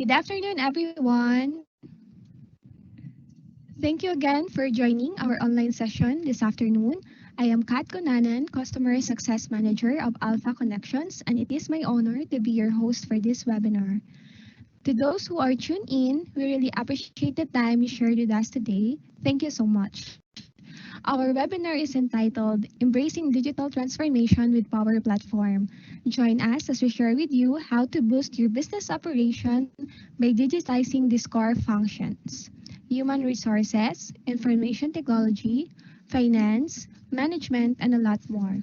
Good afternoon, everyone. Thank you again for joining our online session this afternoon. I am Kat Konanan, Customer Success Manager of Alpha Connections, and it is my honor to be your host for this webinar. To those who are tuned in, we really appreciate the time you shared with us today. Thank you so much. Our webinar is entitled Embracing Digital Transformation with Power Platform. Join us as we share with you how to boost your business operation by digitizing these core functions: human resources, information technology, finance, management, and a lot more.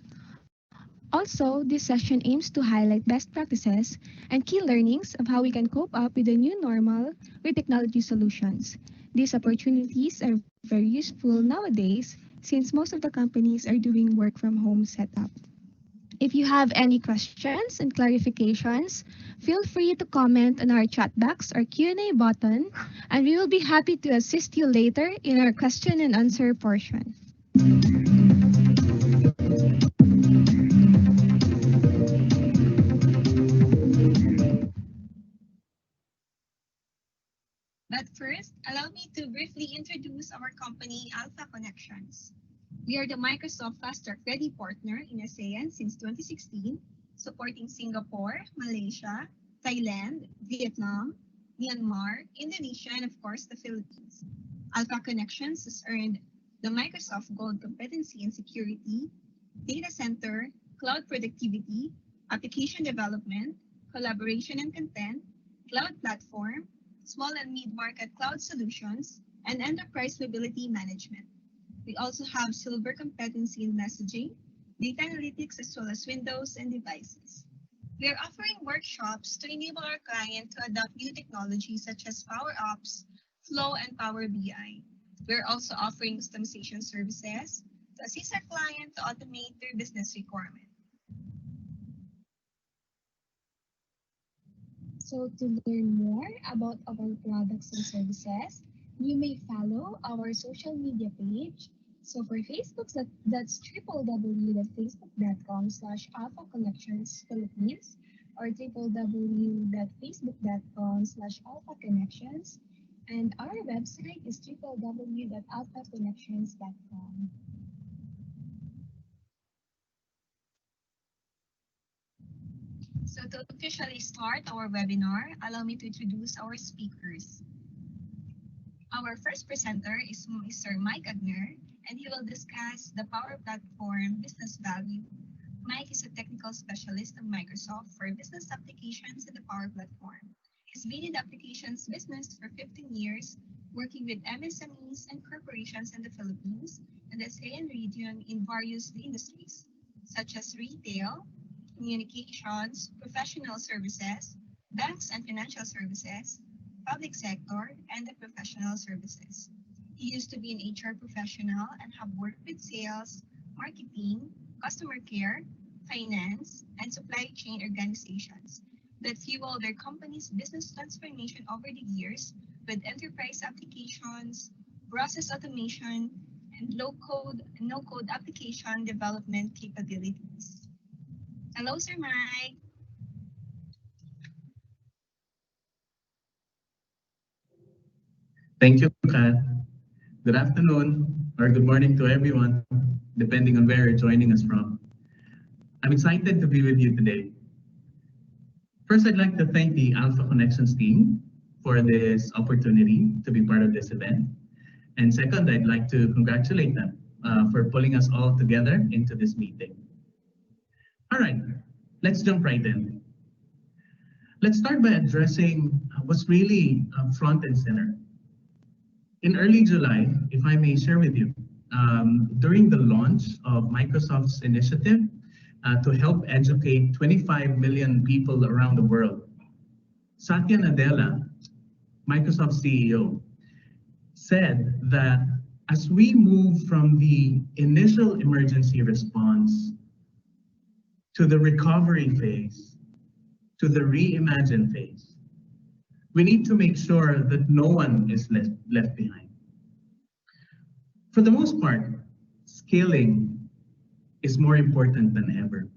Also, this session aims to highlight best practices and key learnings of how we can cope up with the new normal with technology solutions. These opportunities are very useful nowadays since most of the companies are doing work from home setup. If you have any questions and clarifications, feel free to comment on our chat box or Q&A button, and we will be happy to assist you later in our question and answer portion. But first, allow me to briefly introduce our company, Alpha Connections. We are the Microsoft Fast Track Ready partner in ASEAN since 2016, supporting Singapore, Malaysia, Thailand, Vietnam, Myanmar, Indonesia, and of course the Philippines. Alpha Connections has earned the Microsoft Gold Competency in Security, Data Center, Cloud Productivity, Application Development, Collaboration and Content, Cloud Platform, Small and Mid-Market Cloud Solutions, and Enterprise Mobility Management. We also have silver competency in messaging, data analytics, as well as Windows and devices. We are offering workshops to enable our client to adopt new technologies such as Power Apps, Flow, and Power BI. We're also offering customization services to assist our client to automate their business requirement. So to learn more about our products and services, you may follow our social media page, So for Facebook, that's www.facebook.com/Alpha Connections Philippines or www.facebook.com/Alpha Connections. And our website is www.alphaconnections.com. So to officially start our webinar, allow me to introduce our speakers. Our first presenter is Mr. Mike Agner, and he will discuss the Power Platform business value. Mike is a technical specialist of Microsoft for business applications in the Power Platform. He's been in the applications business for 15 years, working with MSMEs and corporations in the Philippines and the ASEAN region in various industries, such as retail, communications, professional services, banks and financial services, public sector, and the professional services. He used to be an HR professional and have worked with sales, marketing, customer care, finance, and supply chain organizations that fuel their company's business transformation over the years with enterprise applications, process automation, and low-code and no-code application development capabilities. Hello, Sir Mike. Thank you, Kat. Good afternoon or good morning to everyone, depending on where you're joining us from. I'm excited to be with you today. First, I'd like to thank the Alpha Connections team for this opportunity to be part of this event. And second, I'd like to congratulate them for pulling us all together into this meeting. All right, let's jump right in. Let's start by addressing what's really front and center. In early July, if I may share with you, during the launch of Microsoft's initiative to help educate 25 million people around the world, Satya Nadella, Microsoft CEO, said that as we move from the initial emergency response to the recovery phase, to the reimagine phase, we need to make sure that no one is left behind. For the most part, scaling is more important than ever.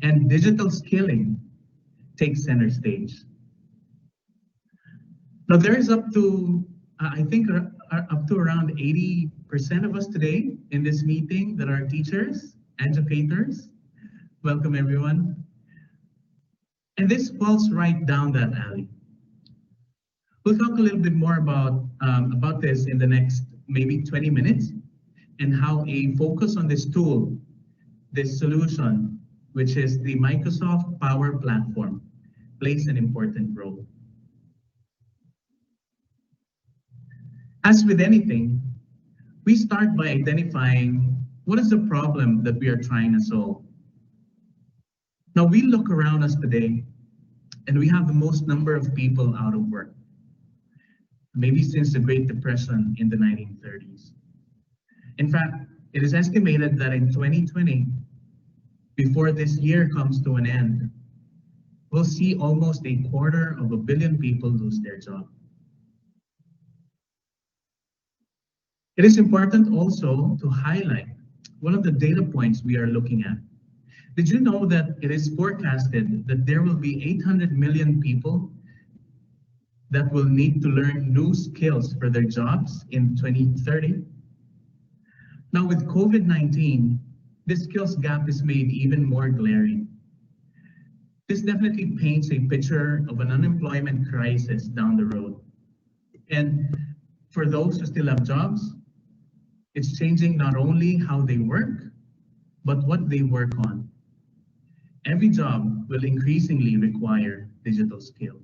And digital skilling takes center stage. Now there's up to, I think up to around 80% of us today in this meeting that are teachers, educators. Welcome everyone. And this falls right down that alley. We'll talk a little bit more about this in the next maybe 20 minutes and how a focus on this tool, this solution, which is the Microsoft Power Platform, plays an important role. As with anything, we start by identifying what is the problem that we are trying to solve. Now we look around us today and we have the most number of people out of work, maybe since the Great Depression in the 1930s. In fact, it is estimated that in 2020, before this year comes to an end, we'll see almost 250 million people lose their job. It is important also to highlight one of the data points we are looking at. Did you know that it is forecasted that there will be 800 million people that will need to learn new skills for their jobs in 2030? Now with COVID-19, this skills gap is made even more glaring. This definitely paints a picture of an unemployment crisis down the road. And for those who still have jobs, it's changing not only how they work, but what they work on. Every job will increasingly require digital skill.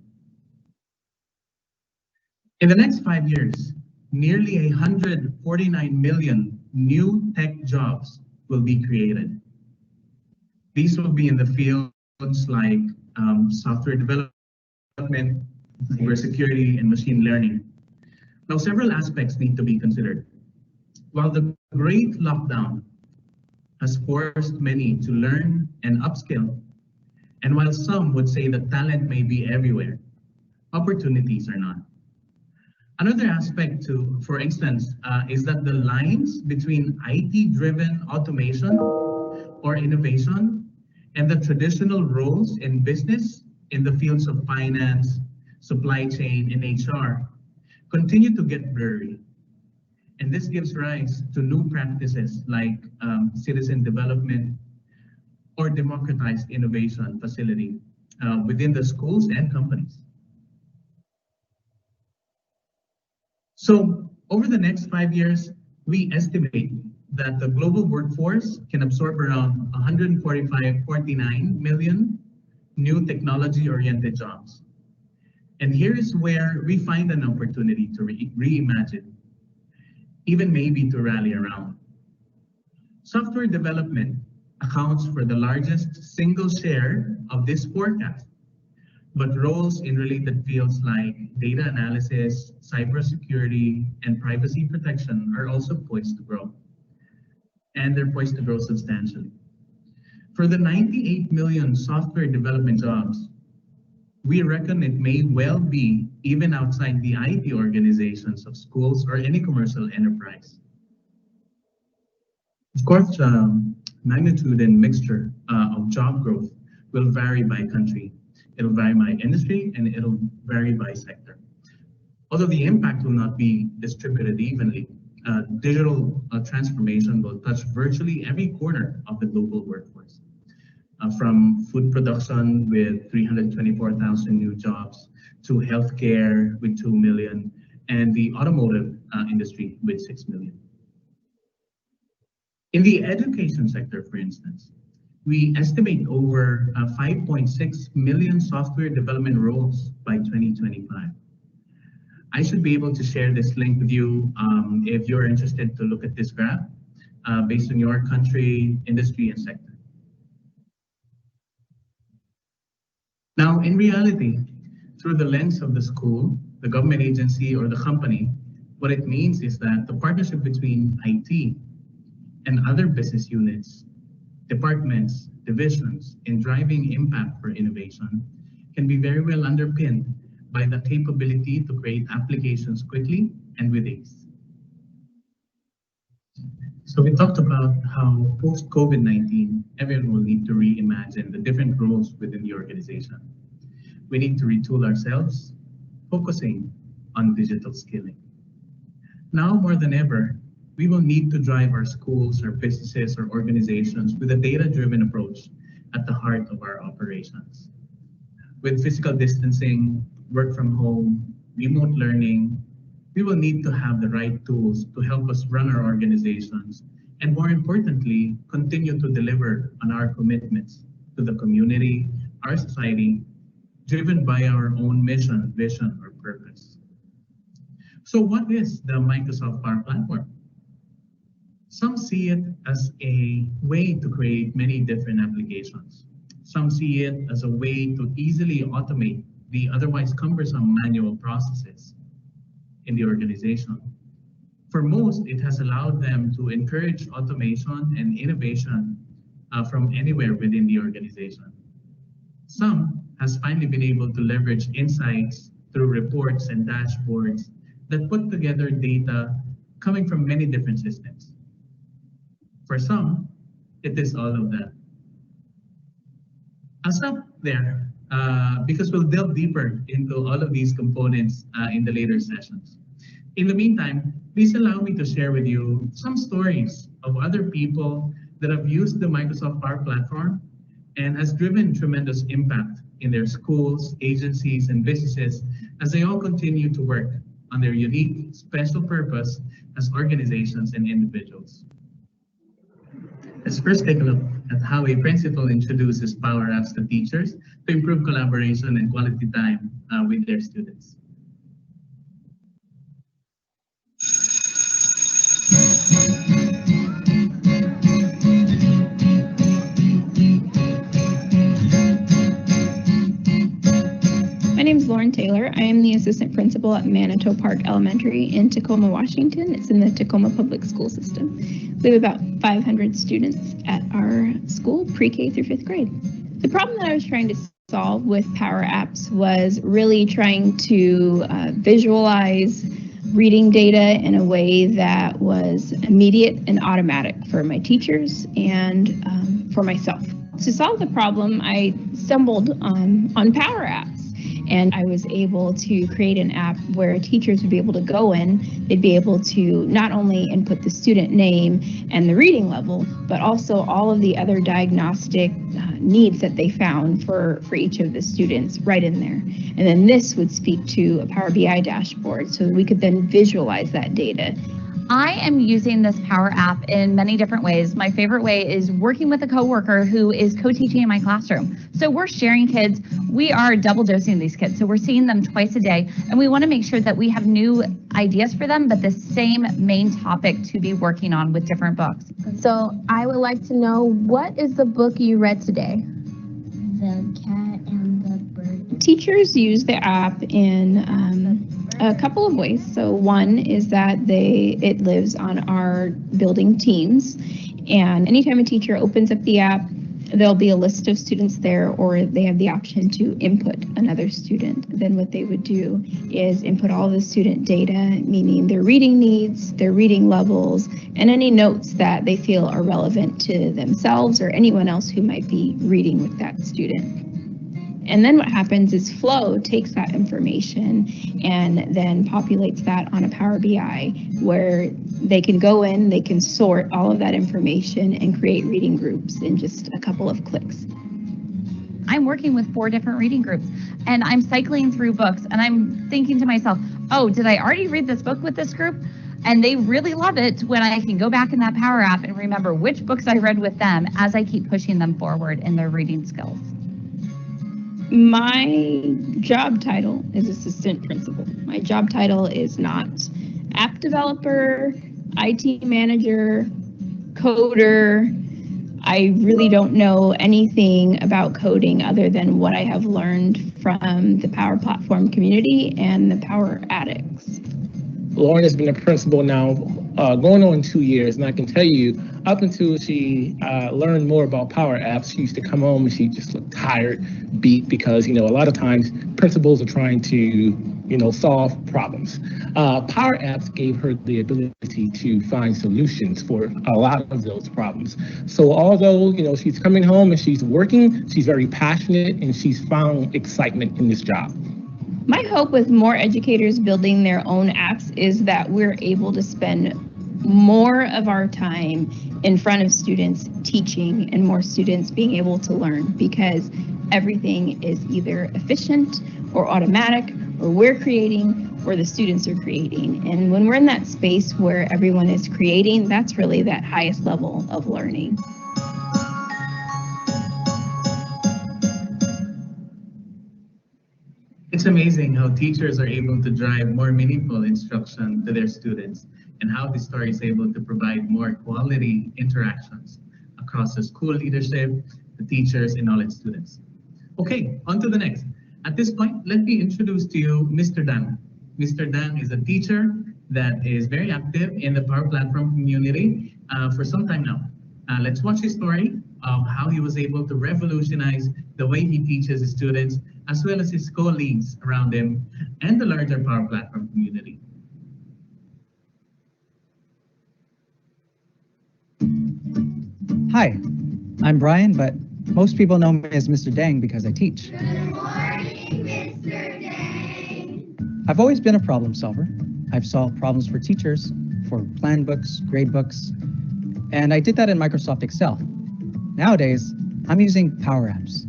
In the next 5 years, nearly 149 million new tech jobs will be created. These will be in the fields like software development, cybersecurity, and machine learning. Now, several aspects need to be considered. While the great lockdown has forced many to learn and upskill, and while some would say that talent may be everywhere, opportunities are not. Another aspect to, for instance, is that the lines between IT-driven automation or innovation and the traditional roles in business in the fields of finance, supply chain, and HR continue to get blurry. And this gives rise to new practices like citizen development or democratized innovation facility within the schools and companies. So over the next 5 years, we estimate that the global workforce can absorb around 49 million new technology-oriented jobs. And here is where we find an opportunity to reimagine, even maybe to rally around. Software development accounts for the largest single share of this forecast, but roles in related fields like data analysis, cybersecurity, and privacy protection are also poised to grow. And they're poised to grow substantially. For the 98 million software development jobs, we reckon it may well be even outside the IT organizations of schools or any commercial enterprise. Of course, magnitude and mixture of job growth will vary by country. It'll vary by industry and it'll vary by sector. Although the impact will not be distributed evenly, digital transformation will touch virtually every corner of the global workforce. From food production with 324,000 new jobs to healthcare with 2 million and the automotive industry with 6 million. In the education sector, for instance, we estimate over 5.6 million software development roles by 2025. I should be able to share this link with you if you're interested to look at this graph based on your country, industry, and sector. Now, in reality, through the lens of the school, the government agency, or the company, what it means is that the partnership between IT and other business units, departments, divisions in driving impact for innovation can be very well underpinned by the capability to create applications quickly and with ease. So we talked about how post-COVID-19, everyone will need to reimagine the different roles within the organization. We need to retool ourselves, focusing on digital skilling. Now more than ever, we will need to drive our schools, our businesses, our organizations with a data-driven approach at the heart of our operations. With physical distancing, work from home, remote learning, we will need to have the right tools to help us run our organizations and, more importantly, continue to deliver on our commitments to the community, our society, driven by our own mission, vision, or purpose. So what is the Microsoft Power Platform? Some see it as a way to create many different applications. Some see it as a way to easily automate the otherwise cumbersome manual processes in the organization. For most, it has allowed them to encourage automation and innovation from anywhere within the organization. Some has finally been able to leverage insights through reports and dashboards that put together data coming from many different systems. For some, it is all of that. I'll stop there because we'll delve deeper into all of these components in the later sessions. In the meantime, please allow me to share with you some stories of other people that have used the Microsoft Power Platform and has driven tremendous impact in their schools, agencies, and businesses as they all continue to work on their unique, special purpose as organizations and individuals. Let's first take a look at how a principal introduces Power Apps to teachers to improve collaboration and quality time with their students. My name is Lauren Taylor. I am the assistant principal at Manitou Park Elementary in Tacoma, Washington. It's in the Tacoma Public School System. We have about 500 students at our school, pre-K through 5th grade. The problem that I was trying to solve with Power Apps was really trying to visualize reading data in a way that was immediate and automatic for my teachers and for myself. To solve the problem, I stumbled on Power Apps. And I was able to create an app where teachers would be able to go in, they'd be able to not only input the student name and the reading level, but also all of the other diagnostic needs that they found for each of the students right in there. And then this would speak to a Power BI dashboard so we could then visualize that data. I am using this Power app in many different ways. My favorite way is working with a coworker who is co-teaching in my classroom. So we're sharing kids. We are double dosing these kids. So we're seeing them twice a day, and we want to make sure that we have new ideas for them, but the same main topic to be working on with different books. So I would like to know, what is the book you read today? The Cat and the Bird. Teachers use the app in a couple of ways. So one is that it lives on our building teams, and anytime a teacher opens up the app, there'll be a list of students there, or they have the option to input another student. Then what they would do is input all the student data, meaning their reading needs, their reading levels, and any notes that they feel are relevant to themselves or anyone else who might be reading with that student. And then what happens is Flow takes that information and then populates that on a Power BI, where they can go in, they can sort all of that information and create reading groups in just a couple of clicks. I'm working with 4 different reading groups, and I'm cycling through books, and I'm thinking to myself, oh, did I already read this book with this group? And they really love it when I can go back in that Power app and remember which books I read with them as I keep pushing them forward in their reading skills. My job title is assistant principal. My job title is not app developer, IT manager, coder. I really don't know anything about coding other than what I have learned from the Power Platform community and the Power Addicts. Lauren has been a principal now going on 2 years, and I can tell you, up until she learned more about Power Apps, she used to come home and she just looked tired, beat, because, a lot of times principals are trying to, solve problems. Power Apps gave her the ability to find solutions for a lot of those problems. So although, she's coming home and she's working, she's very passionate and she's found excitement in this job. My hope with more educators building their own apps is that we're able to spend more of our time in front of students teaching and more students being able to learn, because everything is either efficient or automatic, or we're creating or the students are creating. And when we're in that space where everyone is creating, that's really that highest level of learning. It's amazing how teachers are able to drive more meaningful instruction to their students, and how the story is able to provide more quality interactions across the school leadership, the teachers, and all its students. Okay, on to the next. At this point, let me introduce to you Mr. Dang. Mr. Dang is a teacher that is very active in the Power Platform community for some time now. Let's watch his story of how he was able to revolutionize the way he teaches his students, as well as his colleagues around him and the larger Power Platform community. Hi, I'm Brian, but most people know me as Mr. Dang because I teach. Good morning, Mr. Dang. I've always been a problem solver. I've solved problems for teachers, for plan books, grade books, and I did that in Microsoft Excel. Nowadays, I'm using Power Apps.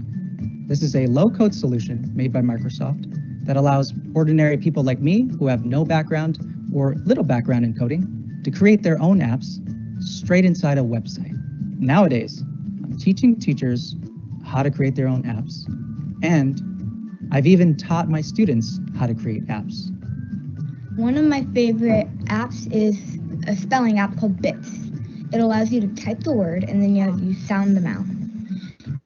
This is a low-code solution made by Microsoft that allows ordinary people like me, who have no background or little background in coding, to create their own apps straight inside a website. Nowadays, I'm teaching teachers how to create their own apps, and I've even taught my students how to create apps. One of my favorite apps is a spelling app called Bits. It allows you to type the word and then you sound them out.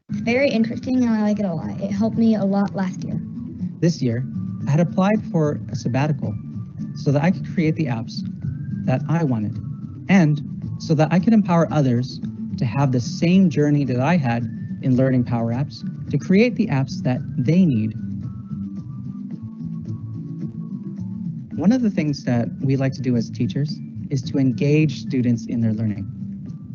It's very interesting and I like it a lot. It helped me a lot last year. This year, I had applied for a sabbatical so that I could create the apps that I wanted, and so that I could empower others to have the same journey that I had in learning Power Apps, to create the apps that they need. One of the things that we like to do as teachers is to engage students in their learning.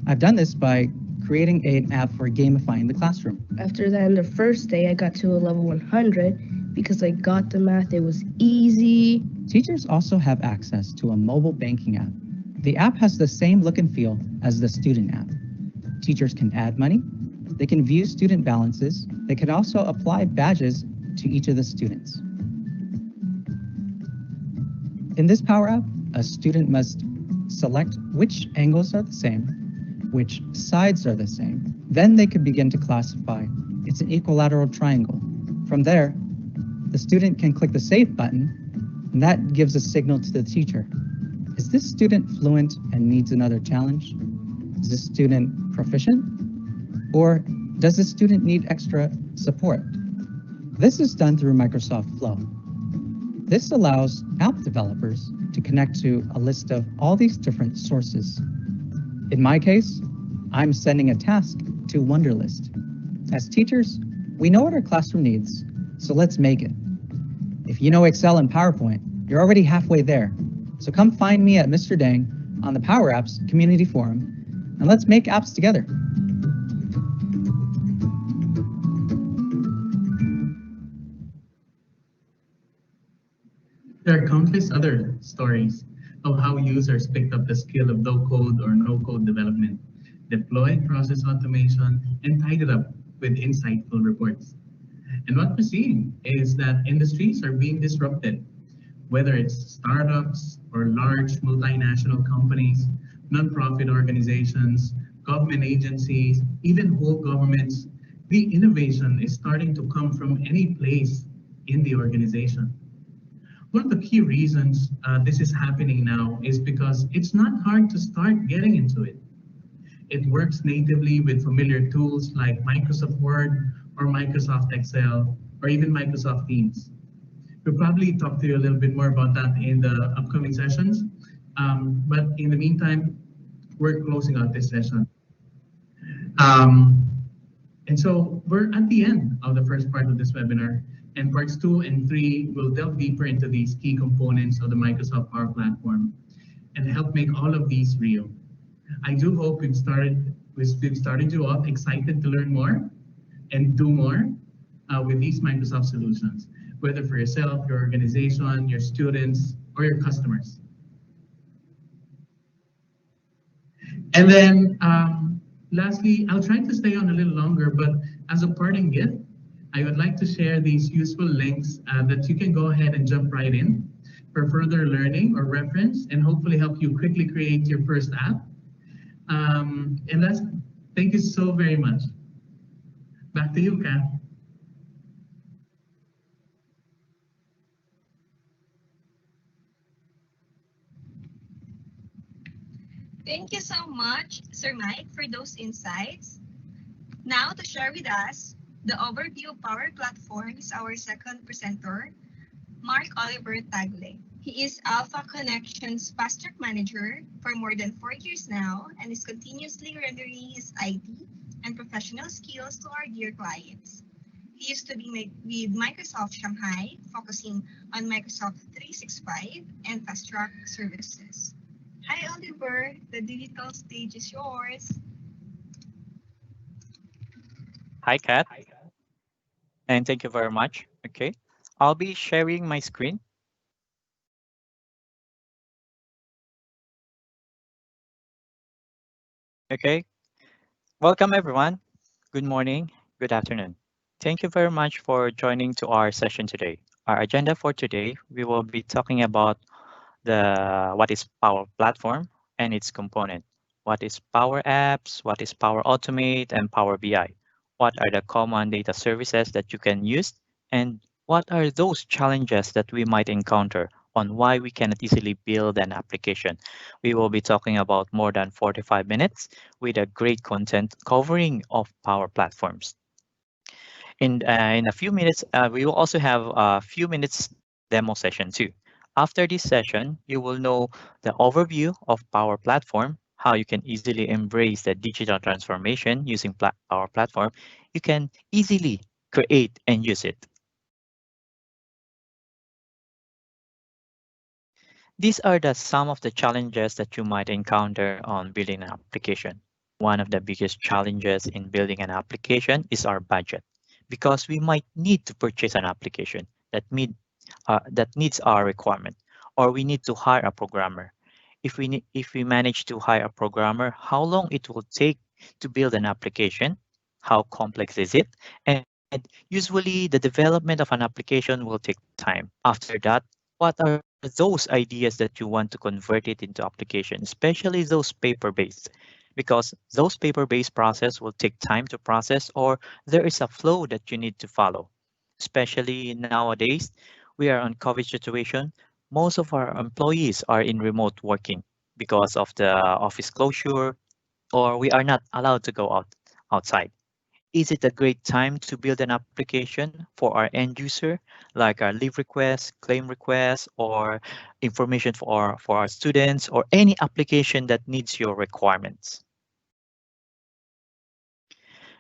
I've done this by creating an app for gamifying the classroom. After that, in the first day, I got to a level 100 because I got the math. It was easy. Teachers also have access to a mobile banking app. The app has the same look and feel as the student app. Teachers can add money, they can view student balances, they can also apply badges to each of the students. In this Power App, a student must select which angles are the same, which sides are the same. Then they could begin to classify. It's an equilateral triangle. From there, the student can click the Save button, and that gives a signal to the teacher. Is this student fluent and needs another challenge? Is this student proficient? Or does this student need extra support? This is done through Microsoft Flow. This allows app developers to connect to a list of all these different sources. In my case, I'm sending a task to Wunderlist. As teachers, we know what our classroom needs, so let's make it. If you know Excel and PowerPoint, you're already halfway there. So come find me at Mr. Dang on the Power Apps Community Forum, and let's make apps together. There are countless other stories of how users picked up the skill of low-code or no-code development, deployed process automation, and tied it up with insightful reports. And what we're seeing is that industries are being disrupted, whether it's startups or large multinational companies, nonprofit organizations, government agencies, even whole governments. The innovation is starting to come from any place in the organization. One of the key reasons this is happening now is because it's not hard to start getting into it. It works natively with familiar tools like Microsoft Word or Microsoft Excel or even Microsoft Teams. We'll probably talk to you a little bit more about that in the upcoming sessions. But in the meantime, we're closing out this session. And so we're at the end of the first part of this webinar, and parts 2 and 3 will delve deeper into these key components of the Microsoft Power Platform and help make all of these real. I do hope we've started you off excited to learn more and do more with these Microsoft solutions, whether for yourself, your organization, your students, or your customers. And then lastly, I'll try to stay on a little longer, but as a parting gift, I would like to share these useful links that you can go ahead and jump right in for further learning or reference and hopefully help you quickly create your first app. And that's, thank you so very much. Back to you, Kat. Thank you so much, Sir Mike, for those insights. Now to share with us the overview of Power Platform is our second presenter, Mark Oliver Tagle. He is Alpha Connections Fast Track Manager for more than 4 years now and is continuously rendering his IT and professional skills to our dear clients. He used to be with Microsoft Shanghai, focusing on Microsoft 365 and Fast Track services. Hi, Oliver. The digital stage is yours. Hi, Kat, and thank you very much. Okay, I'll be sharing my screen. Okay, welcome everyone. Good morning, good afternoon. Thank you very much for joining to our session today. Our agenda for today, we will be talking about what is Power Platform and its component. What is Power Apps, what is Power Automate, and Power BI? What are the common data services that you can use? And what are those challenges that we might encounter on why we cannot easily build an application? We will be talking about more than 45 minutes with a great content covering of Power Platforms. In a few minutes, we will also have a few minutes demo session too. After this session, you will know the overview of Power Platform, how you can easily embrace the digital transformation using Power Platform. You can easily create and use it. These are some of the challenges that you might encounter on building an application. One of the biggest challenges in building an application is our budget, because we might need to purchase an application that needs our requirement, or we need to hire a programmer. If we manage to hire a programmer, how long it will take to build an application? How complex is it? And usually the development of an application will take time. After that, what are those ideas that you want to convert it into application, especially those paper-based? Because those paper-based process will take time to process, or there is a flow that you need to follow. Especially nowadays, we are on COVID situation. Most of our employees are in remote working because of the office closure, or we are not allowed to go outside. Is it a great time to build an application for our end user, like our leave request, claim request, or information for our students, or any application that needs your requirements?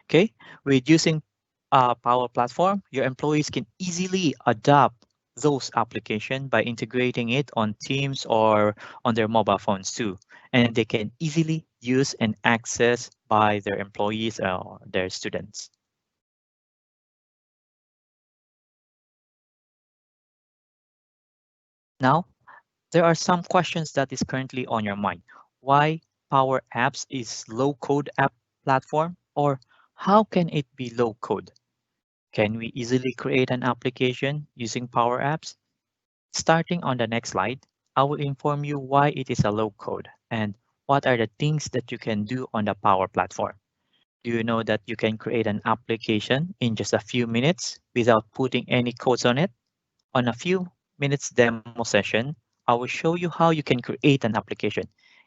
Okay, with using Power Platform, your employees can easily adopt those applications by integrating it on Teams or on their mobile phones too. And they can easily use and access by their employees or their students. Now, there are some questions that is currently on your mind. Why Power Apps is low code app platform, or how can it be low code? Can we easily create an application using Power Apps? Starting on the next slide, I will inform you why it is a low code and what are the things that you can do on the Power Platform. Do you know that you can create an application in just a few minutes without putting any codes on it? On a few minutes demo session, I will show you how you can create an application.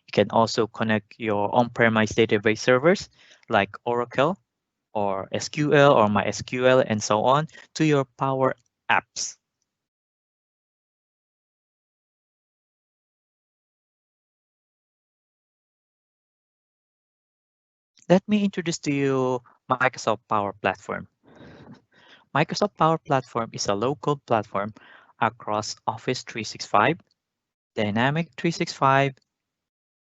You can also connect your on-premise database servers like Oracle or SQL or MySQL and so on to your Power Apps. Let me introduce to you Microsoft Power Platform. Microsoft Power Platform is a low-code platform across Office 365, Dynamic 365,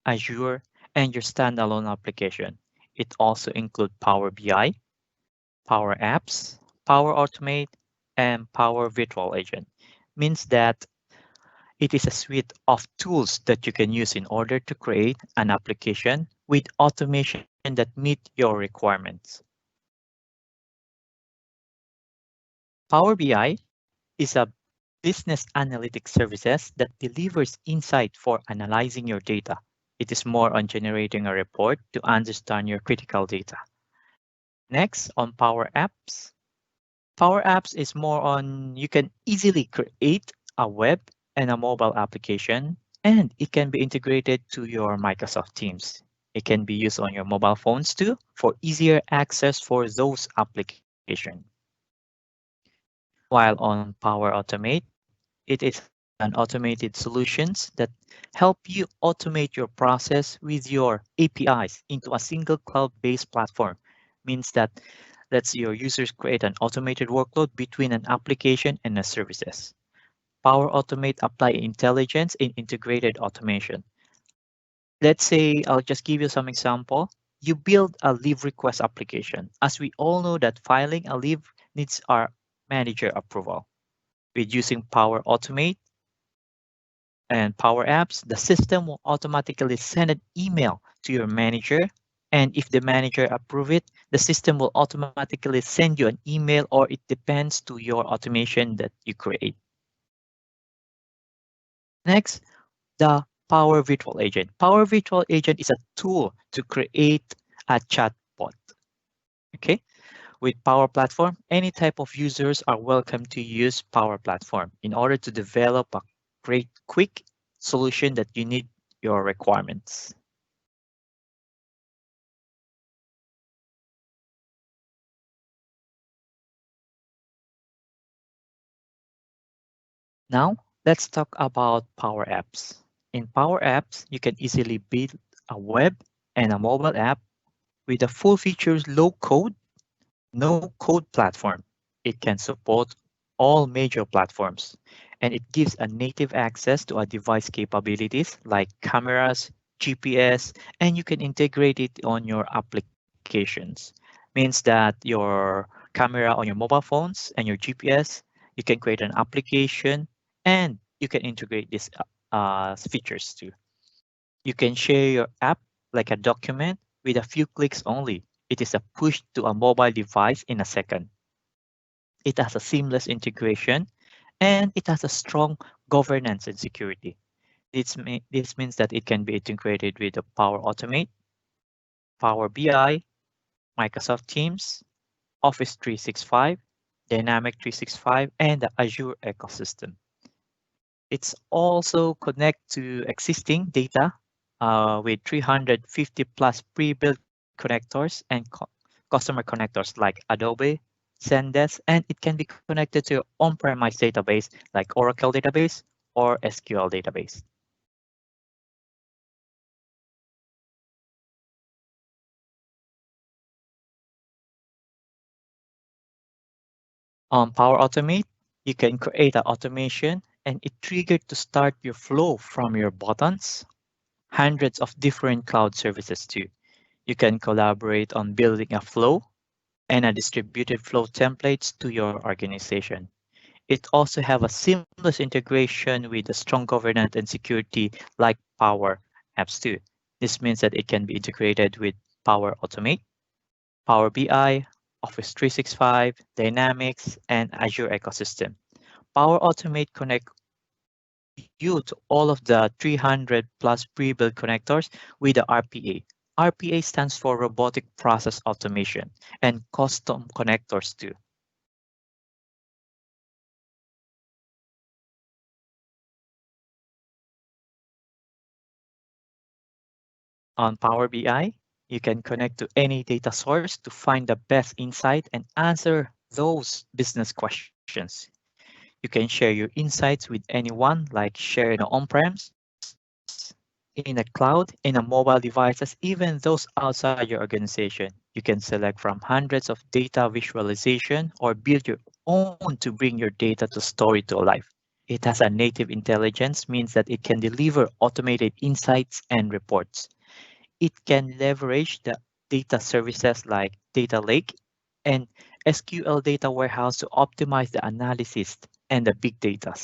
Azure, and your standalone application. It also includes Power BI, Power Apps, Power Automate, and Power Virtual Agent. Means that it is a suite of tools that you can use in order to create an application with automation that meet your requirements. Power BI is a business analytics services that delivers insight for analyzing your data. It is more on generating a report to understand your critical data. Next, on Power Apps. Power Apps is more on you can easily create a web and a mobile application, and it can be integrated to your Microsoft Teams. It can be used on your mobile phones too for easier access for those applications. While on Power Automate, it is an automated solutions that help you automate your process with your APIs into a single cloud-based platform. Means that lets your users create an automated workload between an application and a services. Power Automate apply intelligence in integrated automation. Let's say I'll just give you some example. You build a leave request application. As we all know that filing a leave needs our manager approval. With using Power Automate and Power Apps, the system will automatically send an email to your manager. And if the manager approve it, the system will automatically send you an email, or it depends to your automation that you create. Next, the Power Virtual Agent. Power Virtual Agent is a tool to create a chatbot. Okay, with Power Platform, any type of users are welcome to use Power Platform in order to develop a great quick solution that you need your requirements. Now, let's talk about Power Apps. In Power Apps, you can easily build a web and a mobile app with a full features low code, no code platform. It can support all major platforms. and it gives a native access to a device capabilities like cameras, GPS, and you can integrate it on your applications. Means that your camera on your mobile phones and your GPS, you can create an application and you can integrate these features too. You can share your app like a document with a few clicks only. It is a push to a mobile device in a second. It has a seamless integration and it has a strong governance and security. This means that it can be integrated with the Power Automate, Power BI, Microsoft Teams, Office 365, Dynamic 365, and the Azure ecosystem. It's also connect to existing data with 350 plus pre-built connectors and customer connectors like Adobe, Zendesk, and it can be connected to on-premise database like Oracle database or SQL database. On Power Automate, you can create an automation and it triggered to start your flow from your buttons, hundreds of different cloud services too. You can collaborate on building a flow and a distributed flow templates to your organization. It also have a seamless integration with a strong governance and security like Power Apps too. This means that it can be integrated with Power Automate, Power BI, Office 365, Dynamics, and Azure ecosystem. Power Automate connect you to all of the 300 plus pre-built connectors with the RPA. RPA stands for Robotic Process Automation and custom connectors too. On Power BI, you can connect to any data source to find the best insight and answer those business questions. You can share your insights with anyone, like share in on-prems, in a cloud, in a mobile devices, even those outside your organization. You can select from hundreds of data visualization or build your own to bring your data to story to life. It has a native intelligence, means that it can deliver automated insights and reports. It can leverage the data services like data lake and SQL data warehouse to optimize the analysis and the big data.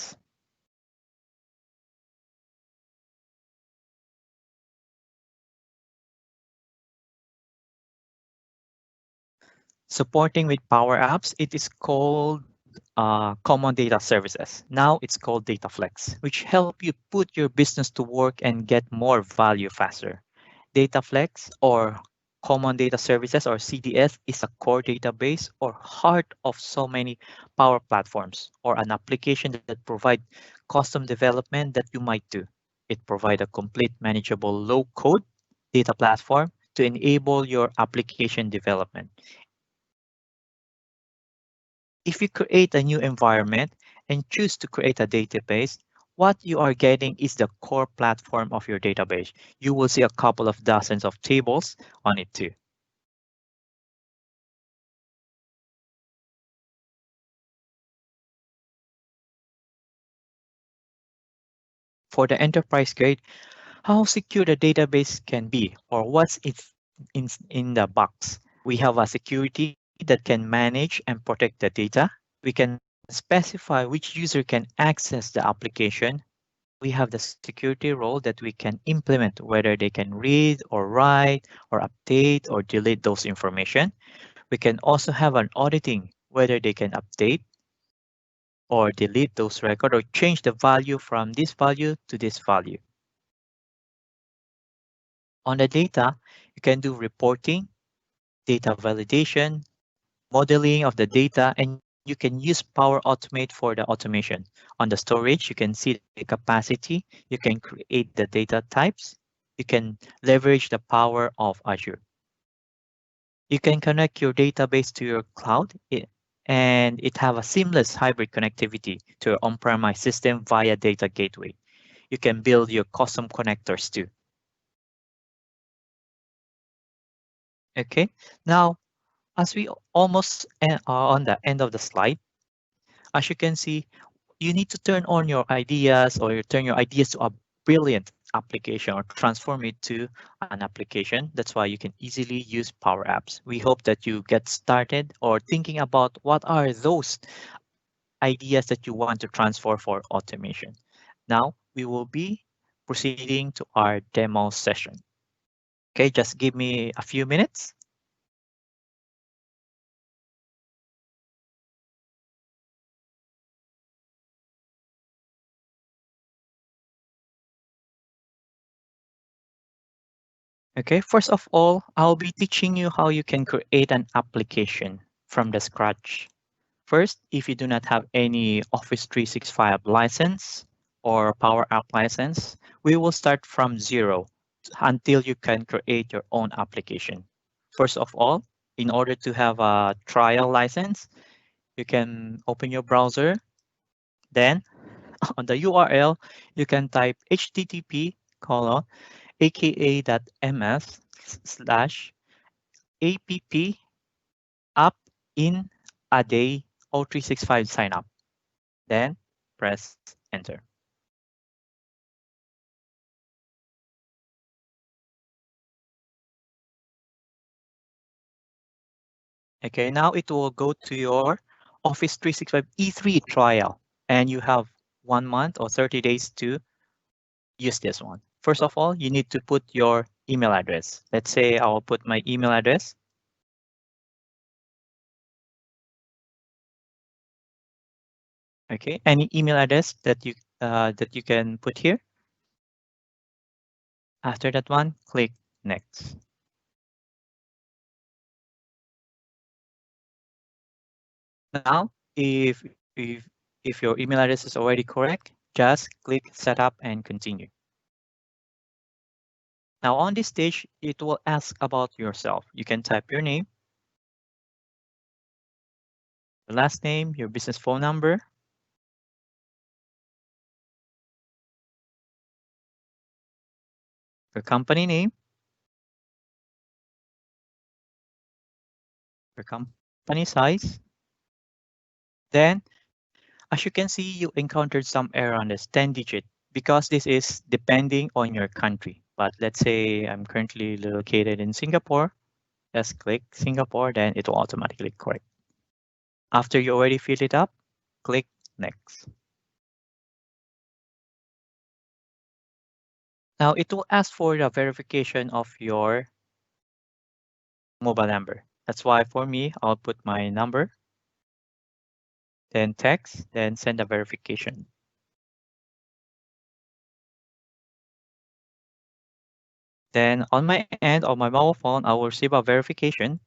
Supporting with Power Apps, it is called Common Data Services. Now it's called DataFlex, which help you put your business to work and get more value faster. DataFlex or Common Data Services or CDS is a core database or heart of so many Power Platforms or an application that provide custom development that you might do. It provides a complete manageable low-code data platform to enable your application development. If you create a new environment and choose to create a database, what you are getting is the core platform of your database. You will see a couple of dozens of tables on it too. For the enterprise grade, how secure the database can be or what's in the box. We have a security that can manage and protect the data. We can specify which user can access the application. We have the security role that we can implement whether they can read or write or update or delete those information. We can also have an auditing whether they can update or delete those record or change the value from this value to this value. On the data, you can do reporting, data validation, modeling of the data, and you can use Power Automate for the automation. On the storage, you can see the capacity, you can create the data types, you can leverage the power of Azure. You can connect your database to your cloud and it have a seamless hybrid connectivity to your on-premise system via data gateway. You can build your custom connectors too. Okay, now as we almost are on the end of the slide, as you can see, you need to turn on your ideas or you turn your ideas to a brilliant application or transform it to an application. That's why you can easily use Power Apps. We hope that you get started or thinking about what are those ideas that you want to transfer for automation. Now we will be proceeding to our demo session. Okay, just give me a few minutes. Okay, first of all, I'll be teaching you how you can create an application from the scratch. First, if you do not have any Office 365 license or Power App license, we will start from zero until you can create your own application. First of all, in order to have a trial license, you can open your browser. Then on the URL, you can type http colon aka.ms slash app app in a day 0365 sign up. Then press enter. Okay, now it will go to your Office 365 E3 trial, and you have 1 month or 30 days to use this one. First of all, you need to put your email address. Let's say I'll put my email address. Okay, any email address that you can put here. After that one, click next. Now, if your email address is already correct, just click setup and continue. Now on this stage, it will ask about yourself. You can type your name, your last name, your business phone number, your company name, your company size. Then, as you can see, you encountered some error on this 10-digit because this is depending on your country. But let's say I'm currently located in Singapore. Just click Singapore, then it will automatically correct. After you already fill it up, click next. Now it will ask for the verification of your mobile number. That's why for me, I'll put my number, then text, then send a verification. Then on my end, on my mobile phone, I will receive a verification in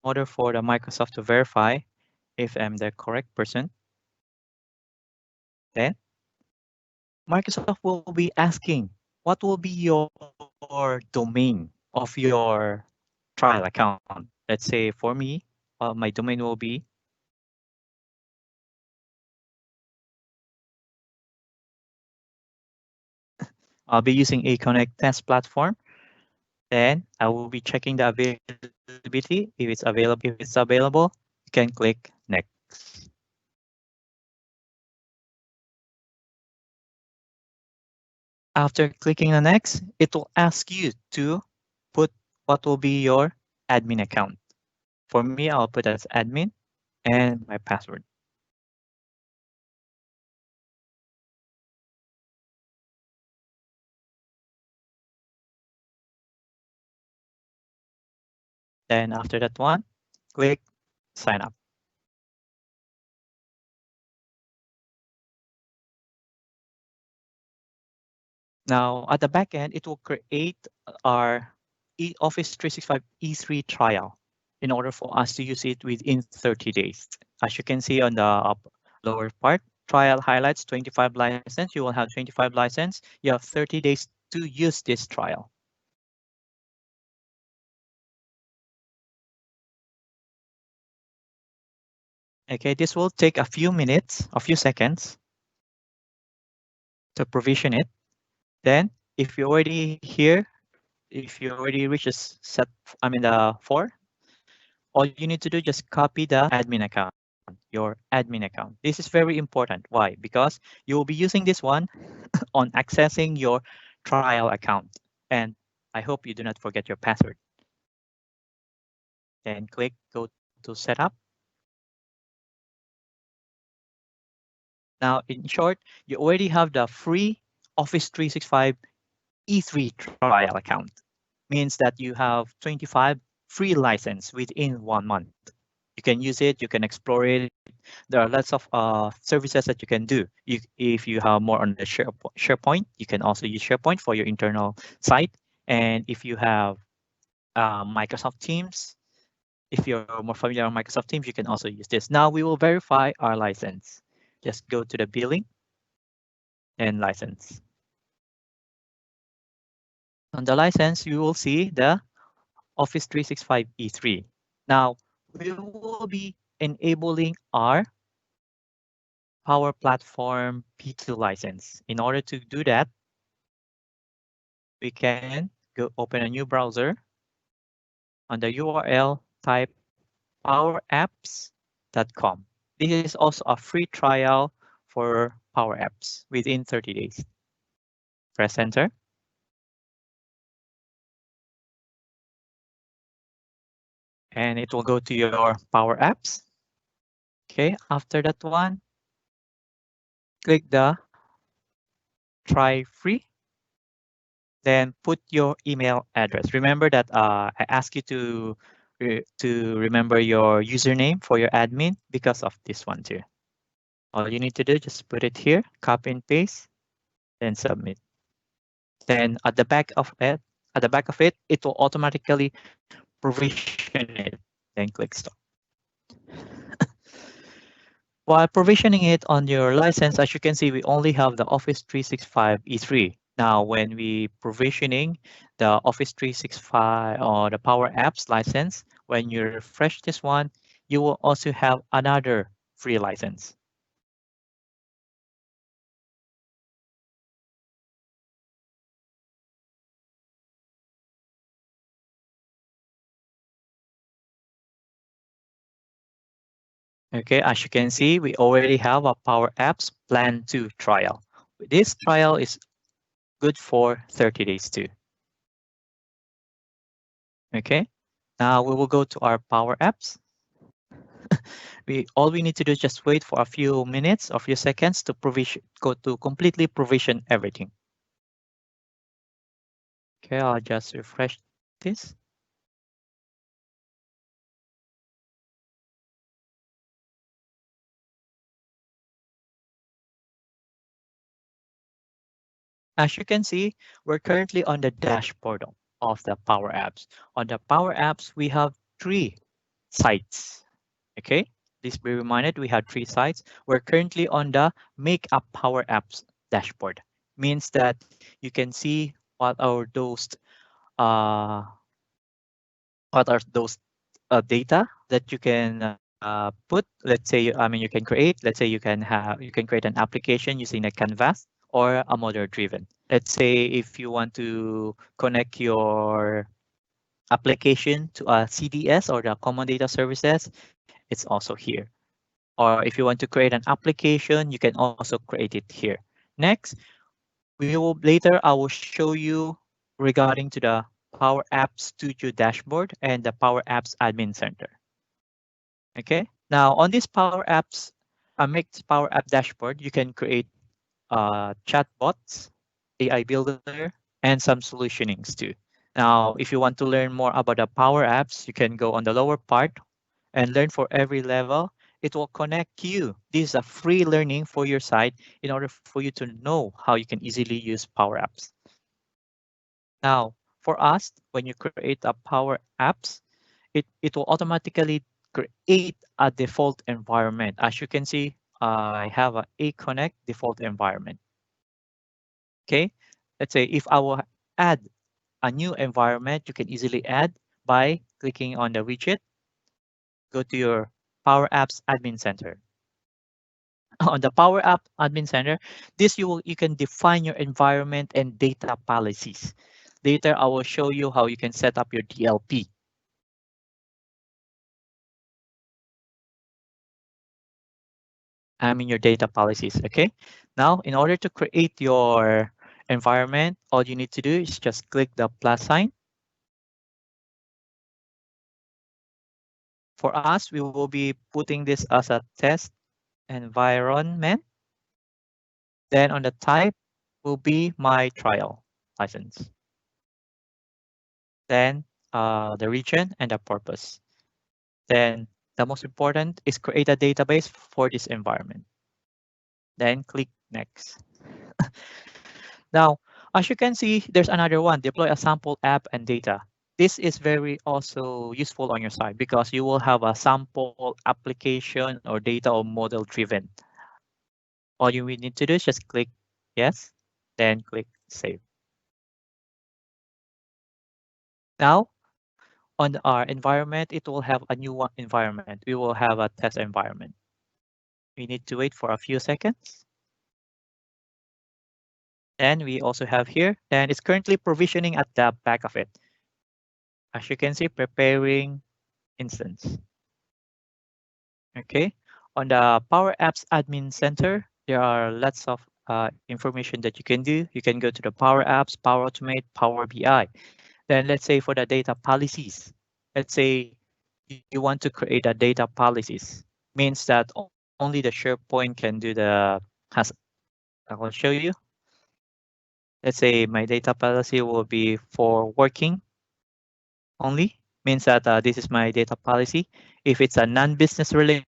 order for the Microsoft to verify if I'm the correct person. Then Microsoft will be asking, what will be your domain of your trial account? Let's say for me, my domain will be I'll be using a Connect test platform. Then I will be checking the availability. If it's available, you can click next. After clicking the next, it will ask you to put what will be your admin account. For me, I'll put as admin and my password. Then after that one, click sign up. Now at the back end, it will create our Office 365 E3 trial in order for us to use it within 30 days. As you can see on the lower part, trial highlights 25 license. You will have 25 license. You have 30 days to use this trial. Okay, this will take a few minutes, a few seconds to provision it. Then if you already here, if you already reach the 4, all you need to do just copy the admin account. your admin account. This is very important. Why? Because you will be using this one on accessing your trial account. And I hope you do not forget your password. Then click go to setup. Now, in short, you already have the free Office 365 E3 trial account. Means that you have 25 free license within 1 month. You can use it, you can explore it. There are lots of services that you can do. If you have more on the SharePoint, you can also use SharePoint for your internal site. And if you have Microsoft Teams, if you're more familiar with Microsoft Teams, you can also use this. Now we will verify our license. Just go to the billing and license. On the license, you will see the Office 365 E3. Now, we will be enabling our Power Platform P2 license. In order to do that, we can go open a new browser. On the URL, type powerapps.com. This is also a free trial for Power Apps within 30 days. Press enter. And it will go to your Power Apps. Okay, after that one, click the try free. Then put your email address. Remember that I asked you to remember your username for your admin because of this one too. All you need to do, just put it here, copy and paste, then submit. Then at the back of it, it will automatically provision it. Then click stop. While provisioning it on your license, as you can see, we only have the Office 365 E3. Now, when we provisioning the Office 365 or the Power Apps license, when you refresh this one, you will also have another free license. Okay, as you can see, we already have a Power Apps Plan 2 trial. This trial is good for 30 days too. Okay, now we will go to our Power Apps. All we need to do is just wait for a few minutes or few seconds to completely provision everything. Okay, I'll just refresh this. As you can see, we're currently on the dashboard of the Power Apps. On the Power Apps, we have 3 sites. Okay, please be reminded we have 3 sites. We're currently on the Make a Power Apps dashboard. Means that you can see what are those data that you can put. Let's say, you can create. Let's say you can create an application using a Canvas or a model driven. Let's say if you want to connect your application to a CDS or the Common Data Services, it's also here. Or if you want to create an application, you can also create it here. Next, I will show you regarding to the Power Apps Studio dashboard and the Power Apps Admin Center. Okay, now on this Power Apps, Make Power App dashboard, you can create chatbots, AI Builder, and some solutionings too. Now, if you want to learn more about the Power Apps, you can go on the lower part and learn for every level. It will connect you. This is a free learning for your site in order for you to know how you can easily use Power Apps. Now, for us, when you create a Power Apps, it will automatically create a default environment. As you can see, I have a Connect default environment. Okay, let's say if I will add a new environment, you can easily add by clicking on the widget, go to your Power Apps Admin Center. On the Power App Admin Center, you can define your environment and data policies. Later, I will show you how you can set up your DLP. your data policies. Okay. Now, in order to create your environment, all you need to do is just click the plus sign. For us, we will be putting this as a test environment. Then on the type will be my trial license. Then the region and the purpose. Then the most important is create a database for this environment. Then click next. Now, as you can see, there's another one, deploy a sample app and data. This is very also useful on your side because you will have a sample application or data or model driven. All you will need to do is just click yes, then click save. Now, on our environment, it will have a new one environment. We will have a test environment. We need to wait for a few seconds. And we also have here, and it's currently provisioning at the back of it. As you can see, preparing instance. Okay, on the Power Apps Admin Center, there are lots of information that you can do. You can go to the Power Apps, Power Automate, Power BI. Then let's say for the data policies, let's say you want to create a data policies, means that only the SharePoint can do the, I will show you. Let's say my data policy will be for working only, means that this is my data policy. If it's a non-business related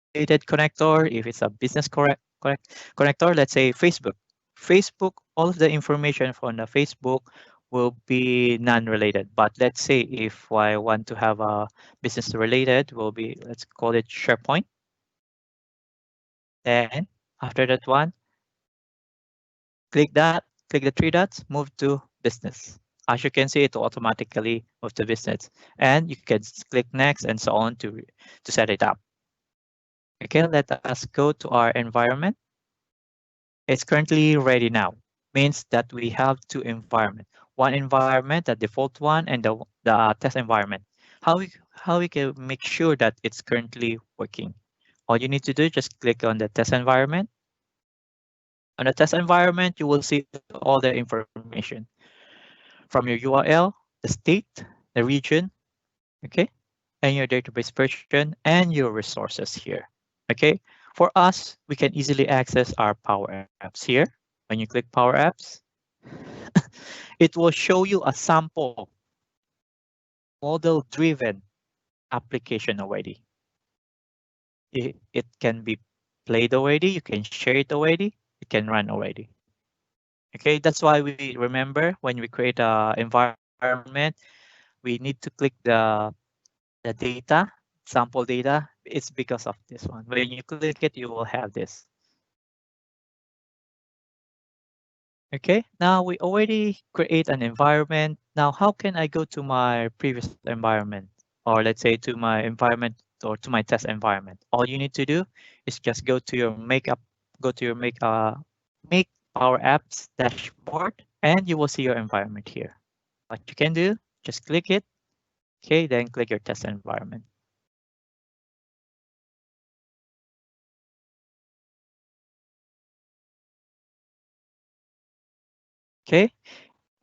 connector, if it's a business connector, let's say Facebook, all of the information from the Facebook will be non-related. But let's say if I want to have a business related, will be, let's call it SharePoint. Then after that one, click the three dots, move to business. As you can see, it will automatically move to business, and you can click next and so on to set it up. Okay, let us go to our environment. It's currently ready now. Means that we have two environments. One environment, the default one, and the test environment. How we can make sure that it's currently working? All you need to do is just click on the test environment. On the test environment, you will see all the information from your URL, the state, the region, okay, and your database version and your resources here. Okay, for us, we can easily access our Power Apps here. When you click Power Apps, it will show you a sample model-driven application already. It can be played already, you can share it already, it can run already. Okay, that's why we remember when we create an environment, we need to click the data, sample data. It's because of this one. When you click it, you will have this. Okay, now we already create an environment. Now, how can I go to my previous environment? Or let's say to my environment or to my test environment. All you need to do is just go to your make Power Apps dashboard, and you will see your environment here. What you can do, just click it. Okay, then click your test environment. Okay,